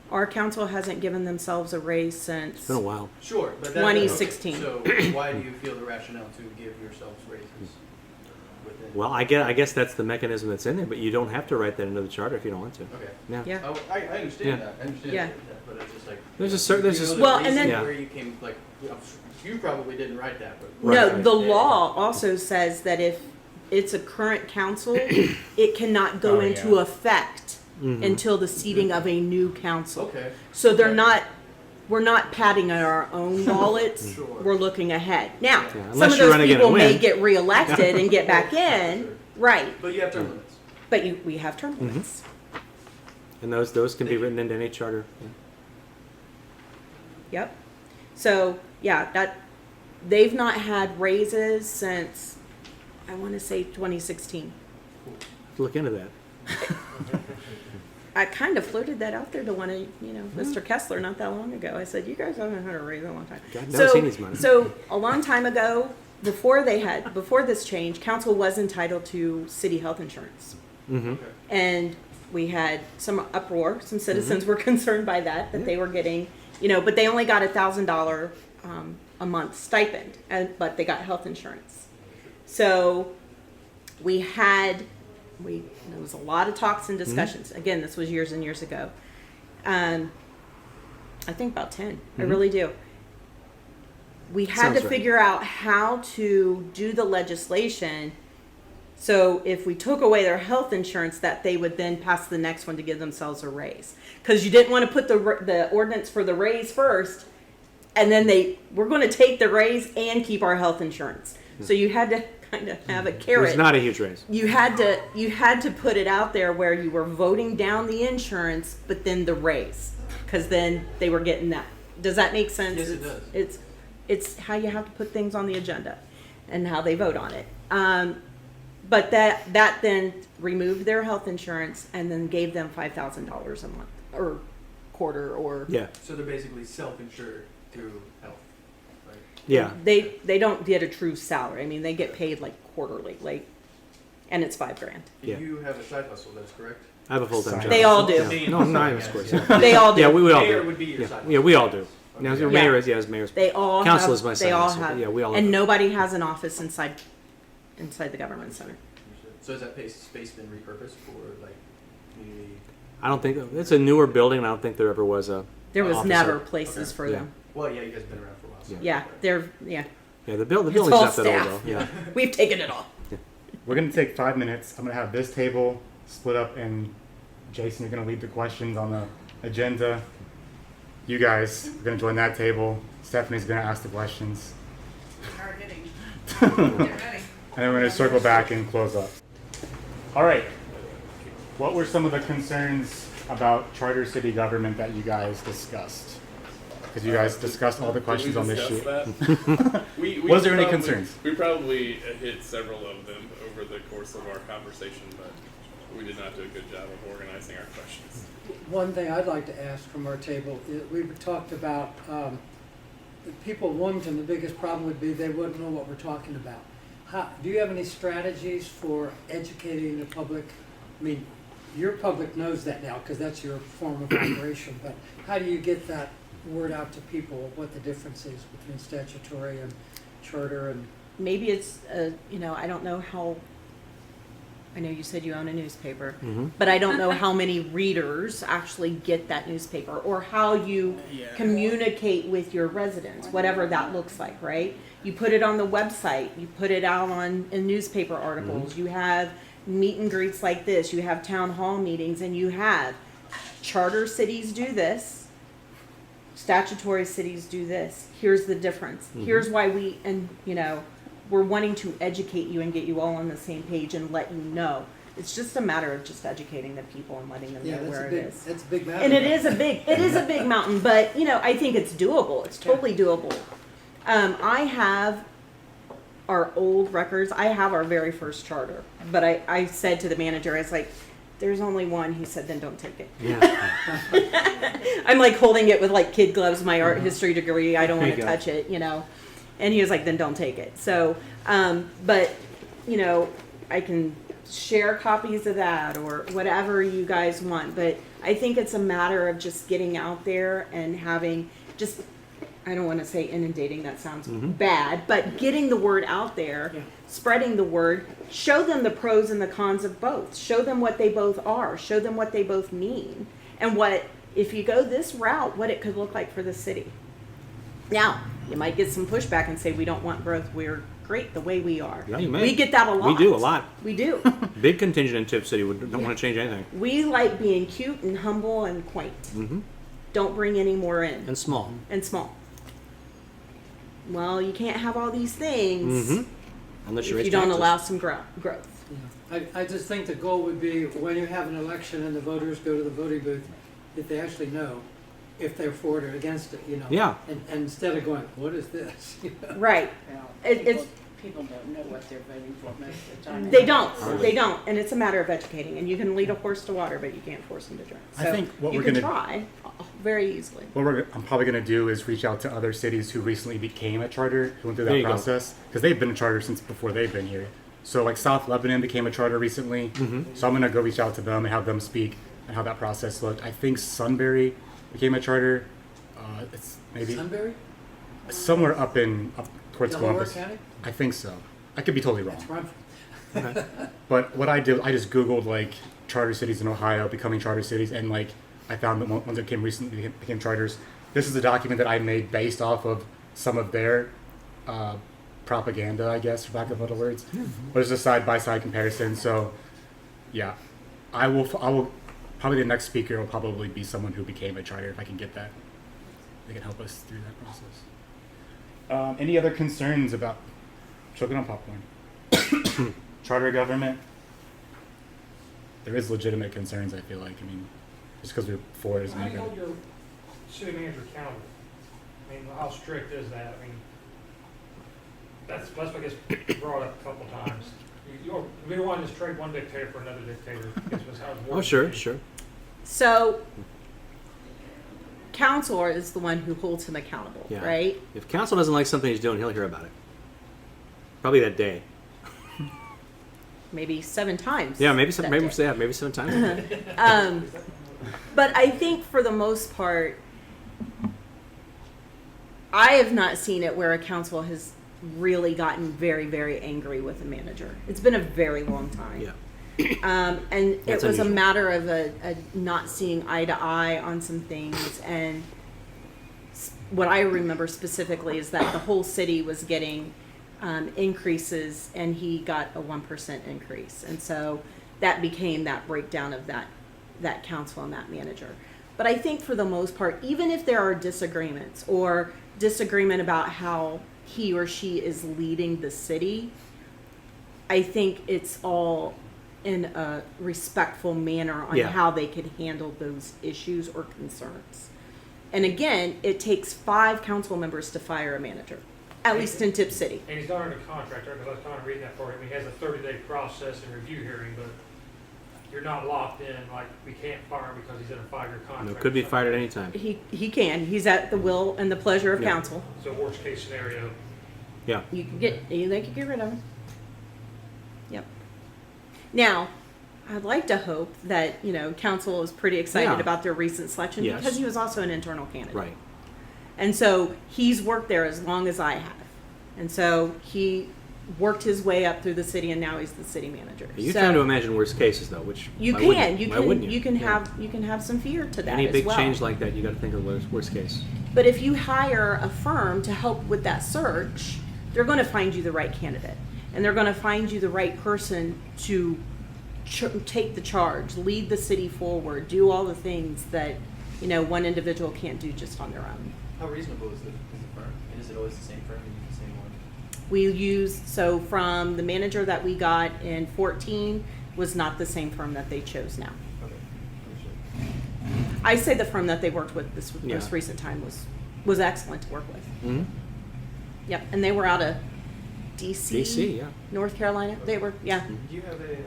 Our council hasn't given themselves a raise since It's been a while. Sure, but 2016. So why do you feel the rationale to give yourselves raises? Within? Well, I guess that's the mechanism that's in there, but you don't have to write that into the charter if you don't want to. Okay. Yeah. Yeah. Oh, I understand Yeah. that. I understand Yeah. that, but it's just like There's a certain- there's you know a- the Well, and reason then- where you came like you probably didn't write that, but No, Right. the law also says that if it's a current council, it cannot go Oh, into yeah. effect Mhm. until the seating of a new council. okay. So they're Okay. we're not patting at our own wallets. Sure. We're looking ahead. Now, Yeah. some Unless of you're those running again people and may win. get reelected and get back in, right? But you have term limits. But we have term limits. And those can be written into any charter. Yeah. Yep. So yeah, they've not had raises since I want to say 2016. Look into that. I kind of floated that out there to one of Mr. Kessler not that long ago. I said, "You guys haven't had a raise in a long time." God, never seen these money. So a long time ago, before this change, council was entitled to city health insurance, Mm-hmm. Okay. and we had some uproar. Some citizens were concerned by that they were getting, but they only got $1,000 a month stipend, but they got health insurance. So there was a lot of talks and discussions. Again, this was years and years ago. I think about 10. I really do. We had Sounds to right. figure out how to do the legislation so if we took away their health insurance, that they would then pass the next one to give themselves a raise. Because you didn't want to put the ordinance for the raise first, and then we're going to take the raise and keep our health insurance. So you had to kind of have a It carrot. was not a huge raise. You had to put it out there where you were voting down the insurance, but then the raise, because then they were getting that. Does that make sense? Yes, it does. It's how you have to put things on the agenda, and how they vote on it. But that then removed their health insurance and then gave them $5,000 a month or quarter or Yeah. So they're basically self-insured through health, right? Yeah. They don't get a true salary. I mean, they get paid like quarterly, and it's $5,000. Yeah. You have a side hustle, that's correct? I have a full-time job. They all do. Yeah. No, not even of course. Yeah. They all do. Yeah, we all Mayor do. would be your Yeah. side Yeah, we all do. Now, Okay. your Yeah. mayor is mayor's. They all Council have, is my they side all hustle, have, but yeah, we all and have. nobody has an office inside the government center. So has that space been repurposed for like community? I don't think it's a newer building. And I don't think there ever was a. There was office never there. places Okay. for Yeah. them. Well, yeah, you guys have been around for a while. So Yeah, they're Yeah, the building's It's all not that staff. old though. Yeah. we've taken it all. We're going to take 5 minutes. I'm going to have this table split up, and Jason, you're going to lead the questions on the agenda. You guys are going to join that table. Stephanie's going to ask the questions. Hard hitting. And Get ready. then we're going to circle back and close up. All right. What were some of the concerns about charter city government that you guys discussed? Because you guys discussed all the questions Did on we this sheet. discuss that? Was there any probably- concerns? We probably hit several of them over the course of our conversation, but we did not do a good job of organizing our questions. One thing I'd like to ask from our table, is we've talked about, the people in Wilmington, the biggest problem would be they wouldn't know what we're talking about. Do you have any strategies for educating the public? I mean, your public knows that now because that's your form of operation, but how do you get that word out to people, what the difference is between statutory and charter and? Maybe it's, I don't know how, I know you said you own a newspaper, but I don't know how many readers actually get that newspaper or how you communicate with your residents, whatever that looks like, right? You put it on the website, you put it out in newspaper articles, you have meet and greets like this, you have town hall meetings, and you have charter cities do this, statutory cities do this. Here's the difference. Here's why we're wanting to educate you and get you all on the same page and let you know. It's just a matter of just educating the people and letting them know where it is. That's a big matter. And it is a big mountain, but I think it's doable. It's totally doable. I have our old records. I have our very first charter, but I said to the manager, I was like, there's only one. He said, then don't take it. Yeah. I'm like holding it with like kid gloves, my art history degree. I don't want to touch it, And he was like, then don't take it. So, but, I can share copies of that or whatever you guys want. But I think it's a matter of just getting out there and having just, I don't want to say inundating, that sounds bad, but getting the word out there, spreading the word, show them the pros and the cons of both. Show them what they both are. Show them what they both mean. And what, if you go this route, what it could look like for the city. Now, you might get some pushback and say, we don't want growth. We're great the way we are. Yeah, you may. We get that a lot. We do a lot. We do. Big contingent in Tipp City don't want to change anything. We like being cute and humble and quaint. Don't bring any more in. And small. And small. Well, you can't have all these things Unless if you raise you don't taxes. allow some growth. I just think the goal would be when you have an election and the voters go to the voting booth, if they actually know if they're for it or against it, Yeah. And instead of going, what is this? Right. It's People don't know what they're voting for most of the time. they don't. They don't. And it's a matter of educating. And you can lead a horse to water, but you can't force him to drink. So I think what you we're can gonna try very easily. I'm probably going to do is reach out to other cities who recently became a charter, who went through There that you go. process, because they've been a charter since before they've been here. So like South Lebanon became a charter recently, so I'm going to go reach out to them and have them speak and how that process looked. I think Sunbury became a charter. It's maybe Sunbury? somewhere up towards Delaware Columbus. County? I think so. I could be totally wrong. That's where I'm from. But what I did, I just Googled like charter cities in Ohio becoming charter cities, and like I found that ones that came recently became charters. This is a document that I made based off of some of their propaganda, I guess, for lack of better words. But it's a side by side comparison. So, yeah, I will probably the next speaker will probably be someone who became a charter if I can get that. They can help us through that process. Any other concerns about choking on popcorn? Charter government? There is legitimate concerns, I feel like. I mean, just because we're for it doesn't How do make you it. hold your city manager accountable? I mean, how strict is that? I mean, that's what gets brought up a couple times. We don't want to just trade one dictator for another dictator. That's what's how it's Oh, works. sure. So, council is the one who holds him accountable, Yeah. right? If council doesn't like something he's doing, he'll hear about it. Probably that day. Maybe 7 times. Yeah, maybe that maybe day. maybe 7 times. But I think for the most part, I have not seen it where a council has really gotten very, very angry with a manager. It's been a very long time. Yeah. And That's it was unusual. a matter of a not seeing eye to eye on some things. And what I remember specifically is that the whole city was getting increases, and he got a 1% increase. And so that became that breakdown of that council and that manager. But I think for the most part, even if there are disagreements or disagreement about how he or she is leading the city, I think it's all in a respectful manner on Yeah. how they could handle those issues or concerns. And again, it takes 5 council members to fire a manager, at least in Tipp City. And he's not under contract, right? Because I was kind of reading that for him. He has a 30-day process and review hearing, but you're not locked in, like, we can't fire him because he's in a 5-year contract. No, could be fired at any time. He can. He's at the will and the pleasure of Yeah. council. So worst case scenario, Yeah. They could get rid of him. Yep. Now, I'd like to hope that, council is pretty excited Yeah. about their recent selection Yes. because he was also an internal candidate. Right. And so he's worked there as long as I have. And so he worked his way up through the city and now he's the city manager. You're So trying to imagine worst cases though, which you why can. wouldn't You Why can wouldn't you can Yeah. have some fear to that Any as big well. change like that, you got to think of worst case. But if you hire a firm to help with that search, they're going to find you the right candidate. And they're going to find you the right person to take the charge, lead the city forward, do all the things that, one individual can't do just on their own. How reasonable is the firm? And is it always the same firm? You use the same one? We used, so from the manager that we got in 14 was not the same firm that they chose now. Okay, understood. I say the firm that they worked with this Yeah. most recent time was excellent to work with. Mm-hmm. Yep, and they were out of DC, DC, yeah. North Carolina. They were, yeah. Do you have a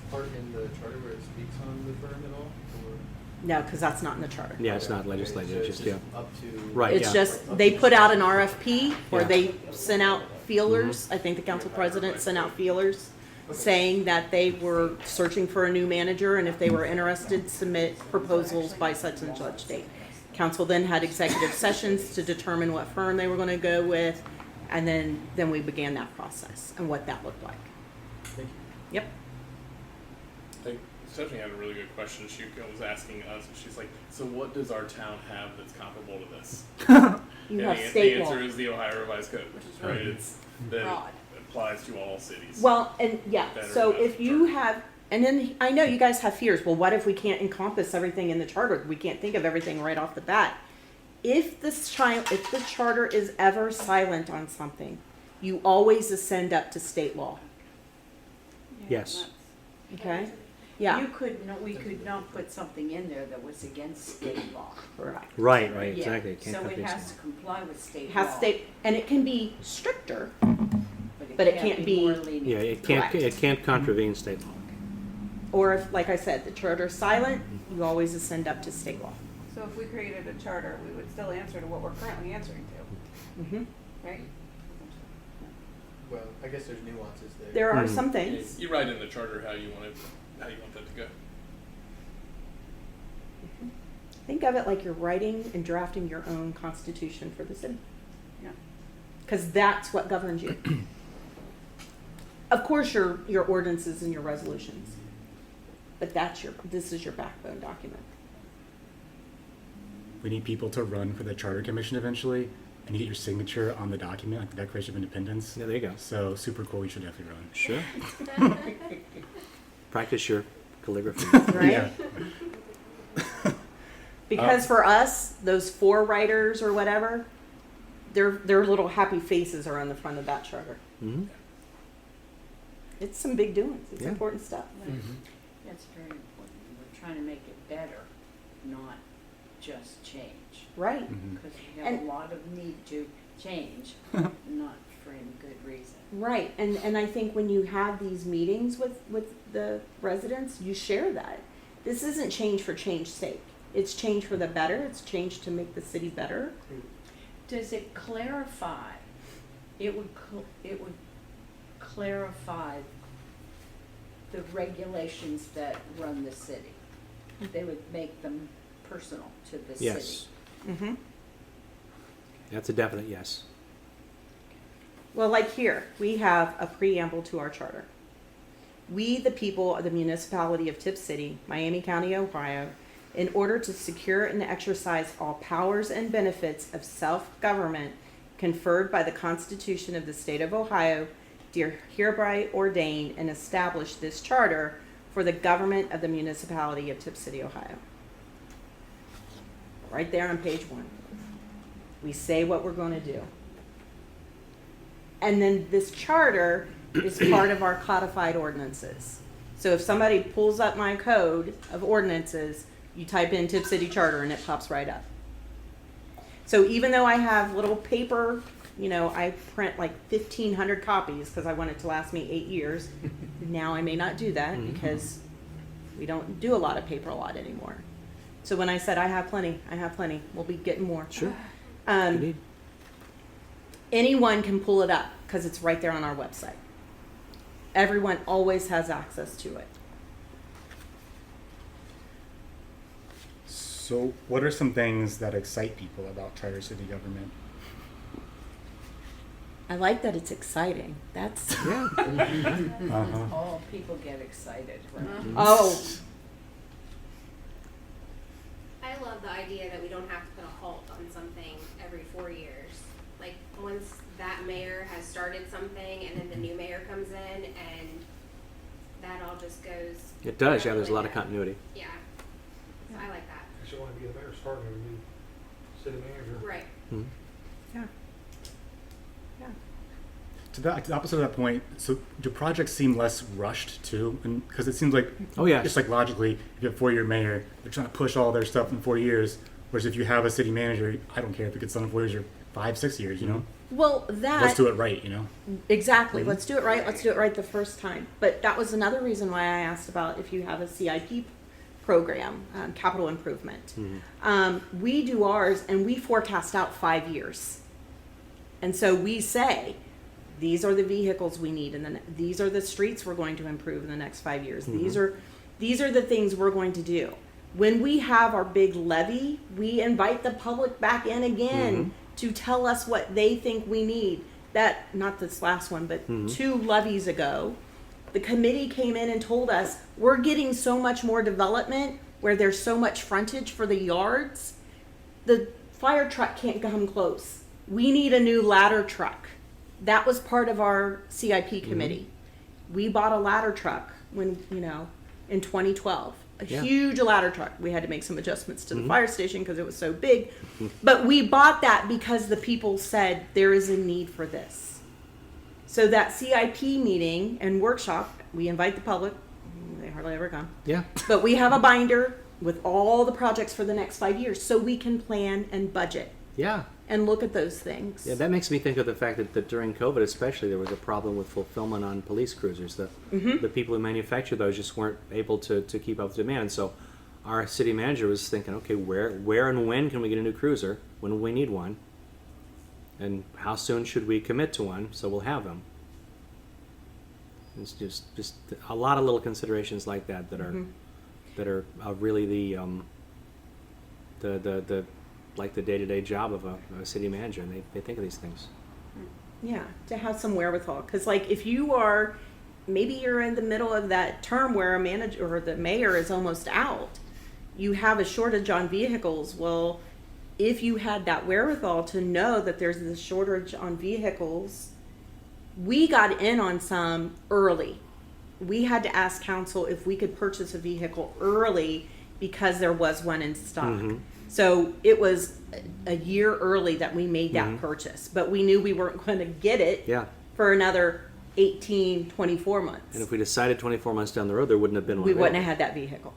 part in the charter where it speaks on the firm at all? Or? No, because that's not in the charter. Yeah, it's Okay. not legislative. So It's just yeah. up to Right. It's yeah. just, they put out an RFP where Yeah. they sent out feelers. I think the council president sent out feelers saying that they were searching for a new manager and if they were interested, submit proposals by such and such date. Council then had executive sessions to determine what firm they were going to go with, and then we began that process and what that looked like. Thank you. Yep. I think Stephanie had a really good question. She was asking us, and she's like, so what does our town have that's comparable to this? You And have the state law. answer is the Ohio Revised Code, Which is right? really It's that broad. applies to all cities. Well, and yeah, That are so not if you charter. have, and then I know you guys have fears, well, what if we can't encompass everything in the charter? We can't think of everything right off the bat. If the charter is ever silent on something, you always ascend up to state law, Yes. okay? Yeah, We could not put something in there that was against state law. correct. Right. Right. Yeah. Exactly. Can't So cut it this has to one. comply with state It law. has state, and it can be stricter, but it can't be- more lenient. Yeah. It can't. Correct. It can't contravene state law. or if, like I said, the charter's silent, you always ascend up to state law. So if we created a charter, we would still answer to what we're currently answering to, Mhm. right? Well, I guess there's nuances there. There are Mhm. some things. You write in the charter how you want that to go. Think of it like you're writing and drafting your own constitution for the city. Yeah. Because that's what governs you. Of course, your ordinances and your resolutions, but this is your backbone document. We need people to run for the Charter Commission eventually, and you get your signature on the document, like the Declaration of Independence. Yeah. There you go. So super cool. You should definitely run. Sure. Practice your calligraphy. Right? Yeah. Because for us, those 4 writers or whatever, their little happy faces are on the front of that charter. Mm-hmm. It's some big doings. It's Yeah. important stuff. That's very important. We're trying to make it better, not just change. Right. Mhm. Because we have And- a lot of need to change, not for any good reason. Right, and I think when you have these meetings with the residents, you share that. This isn't change for change's sake. It's change for the better. It's change to make the city better. Does it clarify? It would clarify the regulations that run the city. They would make them personal to the city. Yes. Mm-hmm. That's a definite yes. Well, like here, we have a preamble to our charter. We, the people of the municipality of Tipp City, Miami County, Ohio, in order to secure and exercise all powers and benefits of self-government conferred by the Constitution of the State of Ohio, do hereby ordain and establish this charter for the government of the municipality of Tipp City, Ohio. Right there on page 1. We say what we're going to do. And then this charter is part of our codified ordinances. So if somebody pulls up my code of ordinances, you type in Tipp City Charter and it pops right up. So even though I have little paper, I print like 1,500 copies because I want it to last me 8 years. Now I may not do that because we don't do a lot of paper a lot anymore. So when I said I have plenty, we'll be getting more. Sure. Um, anyone can pull it up because it's right there on our website. Everyone always has access to it. So, what are some things that excite people about charter city government? I like that it's exciting. That's All people get excited, right? oh, I love the idea that we don't have to put a halt on something every 4 years. Like, once that mayor has started something and then the new mayor comes in and that all just goes. It does, yeah, there's a lot of like that. continuity. Yeah. So I like that. Actually, want to be the mayor, starting with a new city manager. Right. Mhm. yeah. To the opposite of that point, so do projects seem less rushed too? And because it seems like, Oh, yeah. just like logically, if you have a 4-year mayor, they're trying to push all their stuff in 4 years. Whereas if you have a city manager, I don't care if it gets done in 4 years or 5, 6 years. Well, Let's that do it right. exactly. Let's do it right. Let's do it right the first time. But that was another reason why I asked about if you have a CIP program, capital improvement. We do ours, and we forecast out 5 years. And so we say, these are the vehicles we need, and then these are the streets we're going to improve in the next 5 years. These are the things we're going to do. When we have our big levy, we invite the public back in again to tell us what they think we need. That, not this last one, but 2 levies ago, the committee came in and told us, we're getting so much more development where there's so much frontage for the yards, the fire truck can't come close. We need a new ladder truck. That was part of our CIP committee. We bought a ladder truck when, in 2012. A huge ladder truck. We had to make some adjustments to the fire station because it was so big. But we bought that because the people said there is a need for this. So that CIP meeting and workshop, we invite the public. They hardly ever come. Yeah. But we have a binder with all the projects for the next 5 years so we can plan and budget Yeah. and look at those things. Yeah, that makes me think of the fact that during COVID especially, there was a problem with fulfillment on police cruisers. The people who manufactured those just weren't able to keep up with demand. So our city manager was thinking, okay, where and when can we get a new cruiser? When will we need one? And how soon should we commit to one so we'll have them? It's just a lot of little considerations like that that are really the like the day-to-day job of a city manager, and they think of these things. Yeah, to have some wherewithal. Because, like, if you are, maybe you're in the middle of that term where a manager or the mayor is almost out, you have a shortage on vehicles. Well, if you had that wherewithal to know that there's this shortage on vehicles, we got in on some early. We had to ask council if we could purchase a vehicle early because there was one in stock. So it was a year early that we made that purchase, but we knew we weren't going to get it for another 18, 24 months. And if we decided 24 months down the road, there wouldn't have been one. We wouldn't have had that vehicle.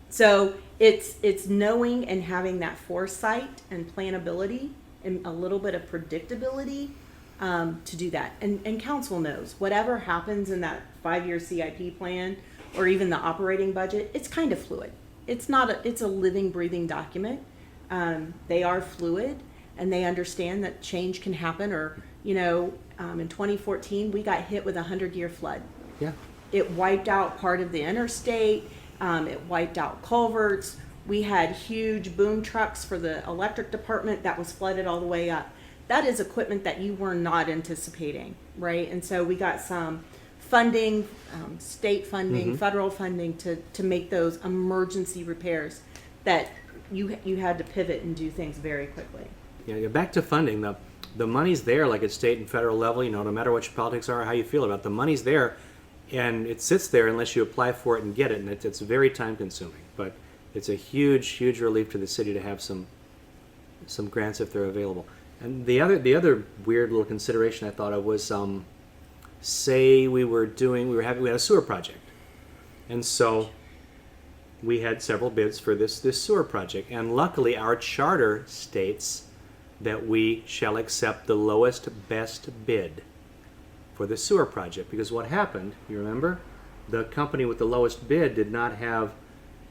So it's knowing and having that foresight and planability and a little bit of predictability to do that. And council knows whatever happens in that 5-year CIP plan or even the operating budget, it's kind of fluid. It's a living, breathing document. They are fluid, and they understand that change can happen. Or, in 2014, we got hit with a 100-year flood. Yeah. It wiped out part of the interstate. It wiped out culverts. We had huge boom trucks for the electric department that was flooded all the way up. That is equipment that you were not anticipating, right? And so we got some funding, state funding, federal funding to make those emergency repairs that you had to pivot and do things very quickly. Yeah, back to funding. The money's there, like at state and federal level, no matter what your politics are or how you feel about it, the money's there, and it sits there unless you apply for it and get it, and it's very time consuming. But it's a huge, huge relief to the city to have some grants if they're available. And the other weird little consideration I thought of was, say we had a sewer project, and so we had several bids for this sewer project, and luckily our charter states that we shall accept the lowest best bid for the sewer project. Because what happened, you remember? The company with the lowest bid did not have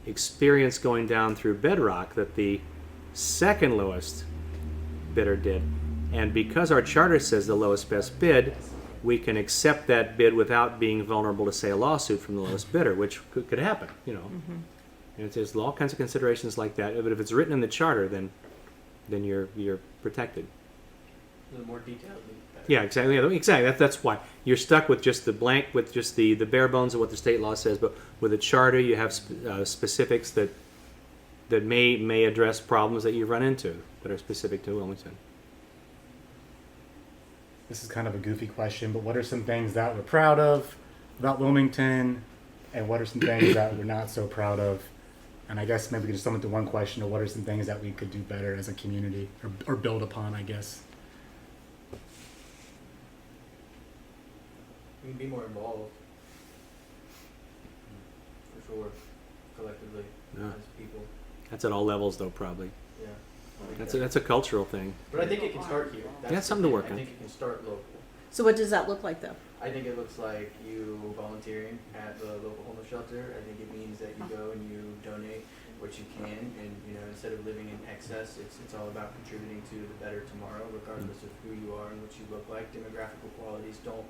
experience going down through bedrock that the second lowest bidder did. And because our charter says the lowest best bid, we can accept that bid without being vulnerable to, say, a lawsuit from the lowest bidder, which could happen, you know. And there's all kinds of considerations like that. But if it's written in the charter, then you're protected. The more detailed, the better. Yeah, exactly. Yeah, exactly. That's why you're stuck with just the blank, with just the bare bones of what the state law says. But with a charter, you have specifics that may address problems that you've run into that are specific to Wilmington. This is kind of a goofy question, but what are some things that we're proud of about Wilmington, and what are some things that we're not so proud of? And I guess maybe we could just sum it to one question of what are some things that we could do better as a community, or build upon, I guess. We can be more involved. For sure. Collectively, Yeah. as people. That's at all levels, though, probably. Yeah. That's a cultural thing. But I think it can start here. Yeah, the something to thing. work I on. think it can start local. So what does that look like, though? I think it looks like you volunteering at the local homeless shelter. I think it means that you go and you donate what you can, and instead of living in excess, it's all about contributing to the better tomorrow, regardless of who you are and what you look like. Demographical qualities don't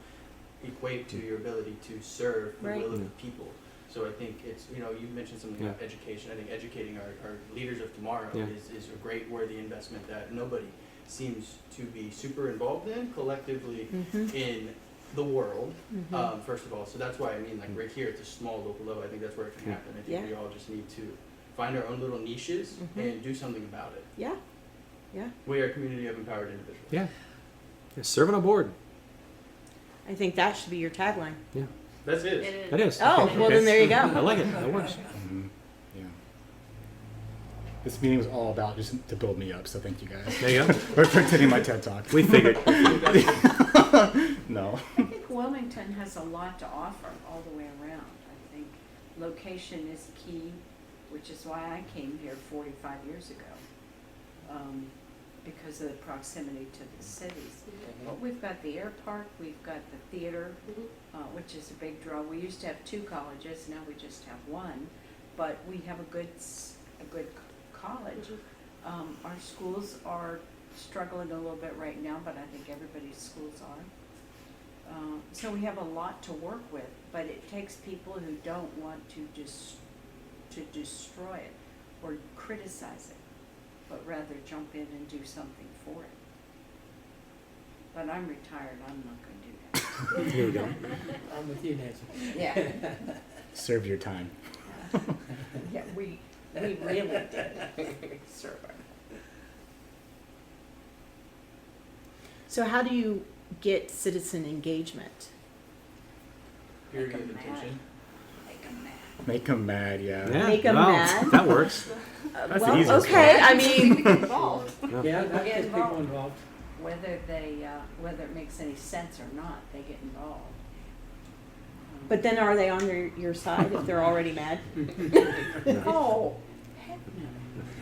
equate to your ability to serve the Right. will of the people. So I think it's, you mentioned something about Yeah. education. I think educating our leaders of tomorrow Yeah. is a great worthy investment that nobody seems to be super involved in collectively in the world, first of all. So that's why like right here at the small local level, I think that's where it can happen. I think Yeah. we all just need to find our own little niches and do something about it. Yeah. Yeah. We are a community of empowered individuals. Yeah. Serve on a board. I think that should be your tagline. Yeah. That's it. That is. Oh, Okay. well, then there you I go. like it. That works. Yeah. This meeting was all about just to build me up, so thank you guys There you go. for attending my TED Talk. We figured. No. I think Wilmington has a lot to offer all the way around. I think location is key, which is why I came here 45 years ago, because of the proximity to the cities. But we've got the air park, we've got the theater, which is a big draw. We used to have 2 colleges, now we just have 1, but we have a good college. Our schools are struggling a little bit right now, but I think everybody's schools are. So we have a lot to work with, but it takes people who don't want to destroy it or criticize it, but rather jump in and do something for it. But I'm retired, I'm not going to do that. Here we go. I'm with you, Nancy. Yeah, Serve your time. yeah, we really did. Sure. So how do you get citizen engagement? Period Make of 'em attention. Make 'em mad. Make them mad, yeah. Yeah. Make 'em Wow. mad. That works. That's the Well, easiest okay, I mean, Involved, Yeah, that Get gets people involved. involved. whether it makes any sense or not, they get involved. but then are they on your side if they're already mad? Oh, heck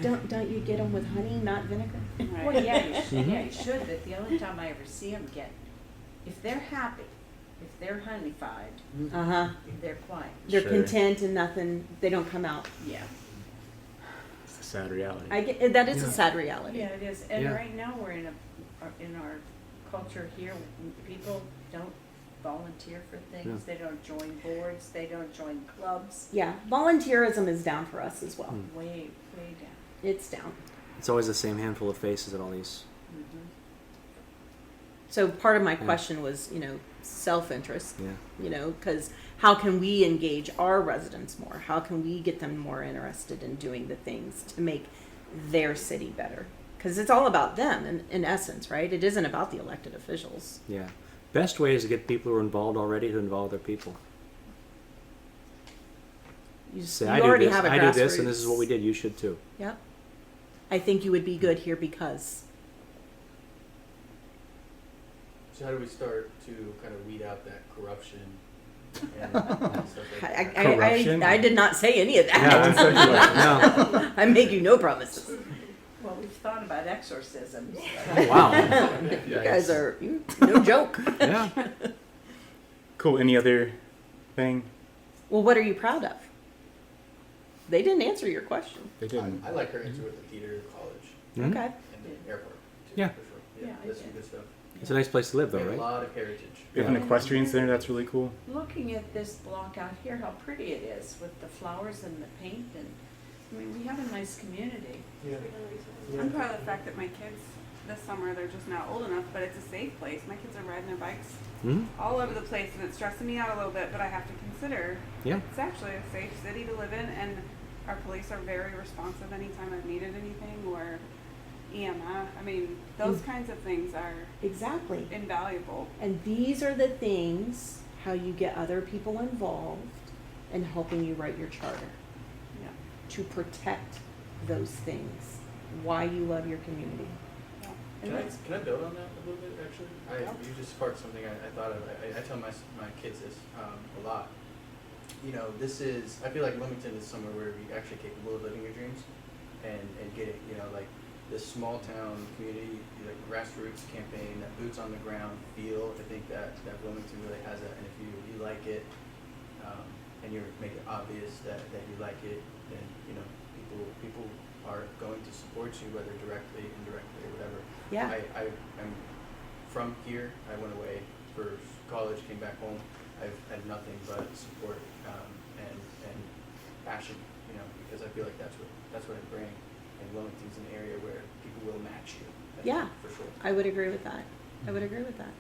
no. Don't you get them with honey, not vinegar? Well, yeah, you should, but the only time I ever see them if they're happy, if they're honeyfied, Uh-huh. they're quiet. They're Sure. content and nothing, they don't come out. Yeah. It's a sad reality. I get, that is a sad reality. Yeah, it is, and Yeah. right now, we're in our culture here, people don't volunteer for things, they don't join boards, they don't join clubs, Yeah, volunteerism is down for us as well. way down. It's down. It's always the same handful of faces at all these. So part of my Yeah. question was, self-interest, Yeah. because how can we engage our residents more? How can we get them more interested in doing the things to make their city better? Because it's all about them in essence, right? It isn't about the elected officials. Yeah. Best way is to get people who are involved already to involve their people. You Say, you already have a I do this, and this is grassroots- what we did. You should too. Yep. I think you would be good here because. So how do we start to kind of weed out that corruption and stuff like that? Corruption? I did not say any of Yeah, that. that's exactly right. No. I make you no promises. Well, we've thought about exorcisms. Oh, wow. You guys are no joke. Yeah. Cool. Any other thing? Well, what are you proud of? They didn't answer your question. They didn't. I like her into it, the theater, college, Mhm. Okay. and the airport. Too, Yeah. for sure. Yeah, I That's some did. good stuff. It's a nice place to live, We though, have a right? lot of heritage. We have an equestrian center that's really cool. Looking at this block out here, how pretty it is with the flowers and the paint and, I mean, we have a nice community. I'm proud of the fact that my kids, this summer, they're just not old enough, but it's a safe place. My kids are riding their bikes Hmm? all over the place, and it's stressing me out a little bit, but I have to consider Yeah. it's actually a safe city to live in, and our police are very responsive anytime I've needed anything, or EMF. I mean, those kinds of things are Exactly. invaluable. And these are the things how you get other people involved in helping you write your charter Yeah. to protect those things. Why you love your community. Yeah. And that's Can I build on that a little bit, actually? You just sparked something I thought of. I tell my kids this a lot. You know, this is, I feel like Wilmington is somewhere where we're actually capable of living your dreams and getting, you know, like this small town community, like grassroots campaign, that boots on the ground feel. I think that Wilmington really has that. And if you like it, and you make it obvious that you like it, then, you know, people are going to support you, whether directly, indirectly, or whatever. yeah. I'm from here. I went away for college, came back home. I've had nothing but support and passion, you know, because I feel like that's what I bring. And Wilmington's an area where people will match you. I think, Yeah. for sure. I would agree with that. I would agree with that.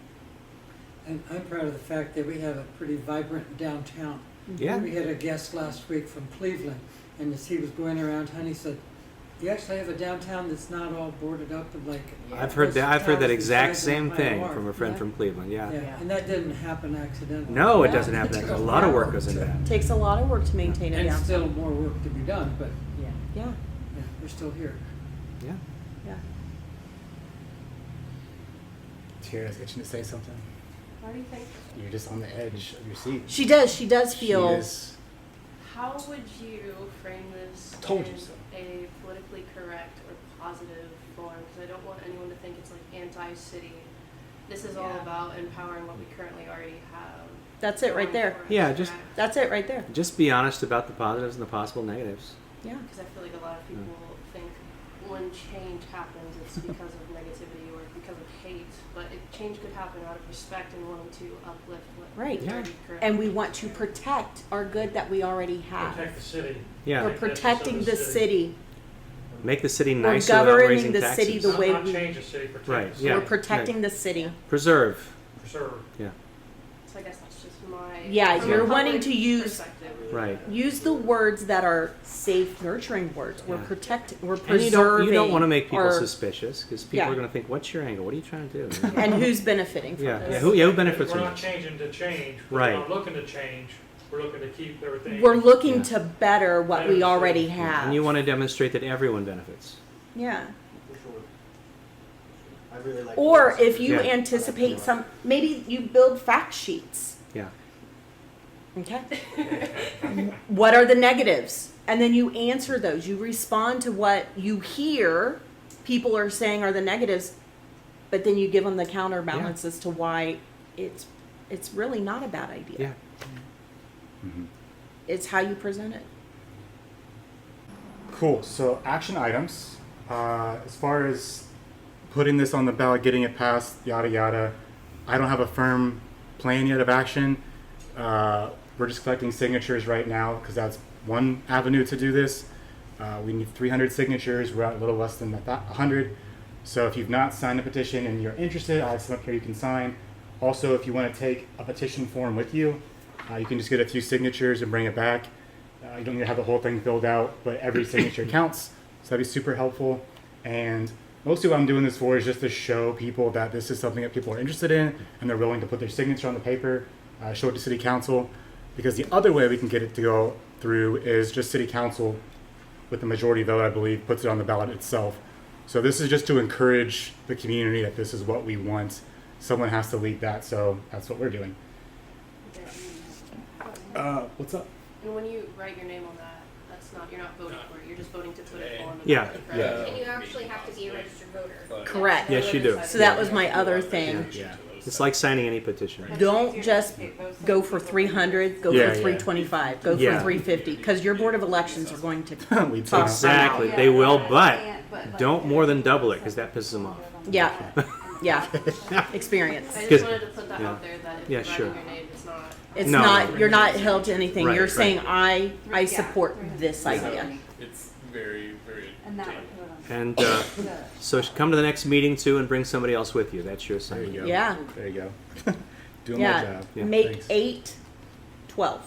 And I'm proud of the fact that we have a pretty vibrant downtown. Yeah. We had a guest last week from Cleveland, and as he was going around town, he said, "You actually have a downtown that's not all boarded up and like." I've heard that towns exact the size of same Ohio thing are." from a friend Yeah. from Cleveland. Yeah. Yeah, and that didn't happen accidentally. No, it Yeah. doesn't happen. It took A a lot of while work goes into that. Takes a lot of work to maintain a And downtown. still more work to be done, but Yeah. Yeah. yeah, we're still here. Yeah. Yeah. Tara's itching to say something. Why do you think? You're just on the edge of your seat. She does. She does feel. She is. How would you frame this Told you in so. a politically correct or positive form? Because I don't want anyone to think it's like anti-city. This is all Yeah. about empowering what we currently already have. That's it right going there. for us, Yeah, just- correct? That's it right there. Just be honest about the positives and the possible negatives. Yeah. Because I feel like a lot of people think when change happens, it's because of negativity or because of hate. But change could happen out of respect and wanting to uplift what Right. we already currently And we want to protect our good that we already have. Protect the city. Yeah. We're Make business of protecting the city. Make the city We're nicer without governing raising the taxes. city the way Not we- change the city, protect Right, the city. yeah. We're protecting the city. Preserve. Preserve. Yeah. So I guess that's just my. Yeah, from you're a wanting public to use- perspective. Right. Use the words that are safe, nurturing words. We're Yeah. protecting. We're And preserving. you don't want to make people our- suspicious because people Yeah. are going to think, "What's your angle? What are you trying to do?" And who's benefiting from Yeah. this? Yeah. Who benefits We're from not this? changing to change. Right. We're not looking to change. We're looking to keep everything. We're looking Yeah. to better what we Better already city. have. And you want to demonstrate that everyone benefits. Yeah. For sure. I really like. Or the if you Yeah. anticipate some, maybe you build fact sheets. Yeah. Okay. What are the negatives? And then you answer those. You respond to what you hear people are saying are the negatives, but then you give them the counterbalance as to why it's really not a bad idea. Yeah. Mhm. It's how you present it. Cool. So action items. As far as putting this on the ballot, getting it passed, yada yada. I don't have a firm plan yet of action. We're just collecting signatures right now because that's one avenue to do this. We need 300 signatures. We're at a little less than 100. So if you've not signed a petition and you're interested, I have some up here you can sign. Also, if you want to take a petition form with you, you can just get a few signatures and bring it back. You don't need to have the whole thing filled out, but every signature counts. So that'd be super helpful. And mostly what I'm doing this for is just to show people that this is something that people are interested in and they're willing to put their signature on the paper, show it to City Council. Because the other way we can get it to go through is just City Council, with the majority vote, I believe, puts it on the ballot itself. So this is just to encourage the community that this is what we want. Someone has to lead that, so that's what we're doing. Okay. What's up? And when you write your name on that, That's not, you're not voting for it, you're just voting to put it on the Yeah, ballot. yeah. And you actually have to be a registered voter. Correct. Yes, you do. So that was my other thing. Yeah. It's like signing any petition. Don't just go for 300, go Yeah, for yeah. 325, go Yeah. for 350, because your Board of Elections are going to We'd toss some Exactly. out. They will, but don't more than double it because that pisses them off. Yeah, yeah, experience. I just 'Cause- wanted to put that yeah. out there that if Yeah, you're sure. writing your name, it's not. It's No. not, you're not held to anything. Right, You're right. saying, I support this idea. It's very, very. And so come to the next meeting too and bring somebody else with you. That's your There you assignment. go. Yeah. There you go. Doing my Yeah, job. Yeah, make thanks. 8, 12.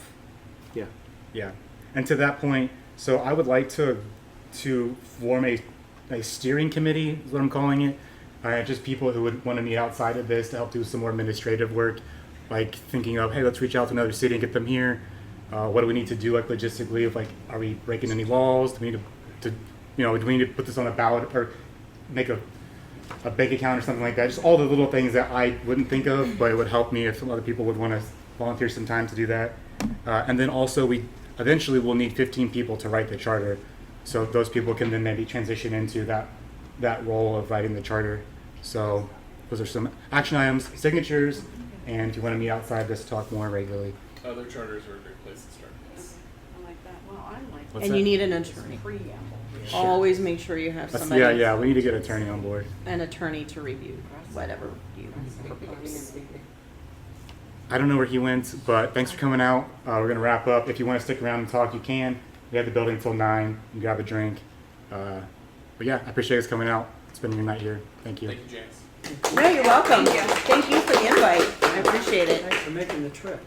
Yeah. Yeah, and to that point, so I would like to form a steering committee, is what I'm calling it. Just people who would want to meet outside of this to help do some more administrative work, like thinking of, hey, let's reach out to another city and get them here. What do we need to do, like logistically? If like, are we breaking any laws? Do we need to do we need to put this on a ballot or make a bank account or something like that? Just all the little things that I wouldn't think of, but it would help me if some other people would want to volunteer some time to do that. And then also we eventually will need 15 people to write the charter. So those people can then maybe transition into that role of writing the charter. So those are some action items, signatures, and if you want to meet outside this, talk more regularly. Other charters are a great place to start. I like that. Well, I like What's And that? you need an attorney. preamble. Always make sure you have That's, somebody, yeah, we need to get an attorney on board. an attorney to review whatever you propose. I don't know where he went, but thanks for coming out. We're going to wrap up. If you want to stick around and talk, you can. We have the building until 9. You can grab a drink. But yeah, I appreciate you guys coming out, spending your night here. Thank you. Thank you, Janice. No, you're welcome. Thank you for the invite. I appreciate it. Thanks for making the trip.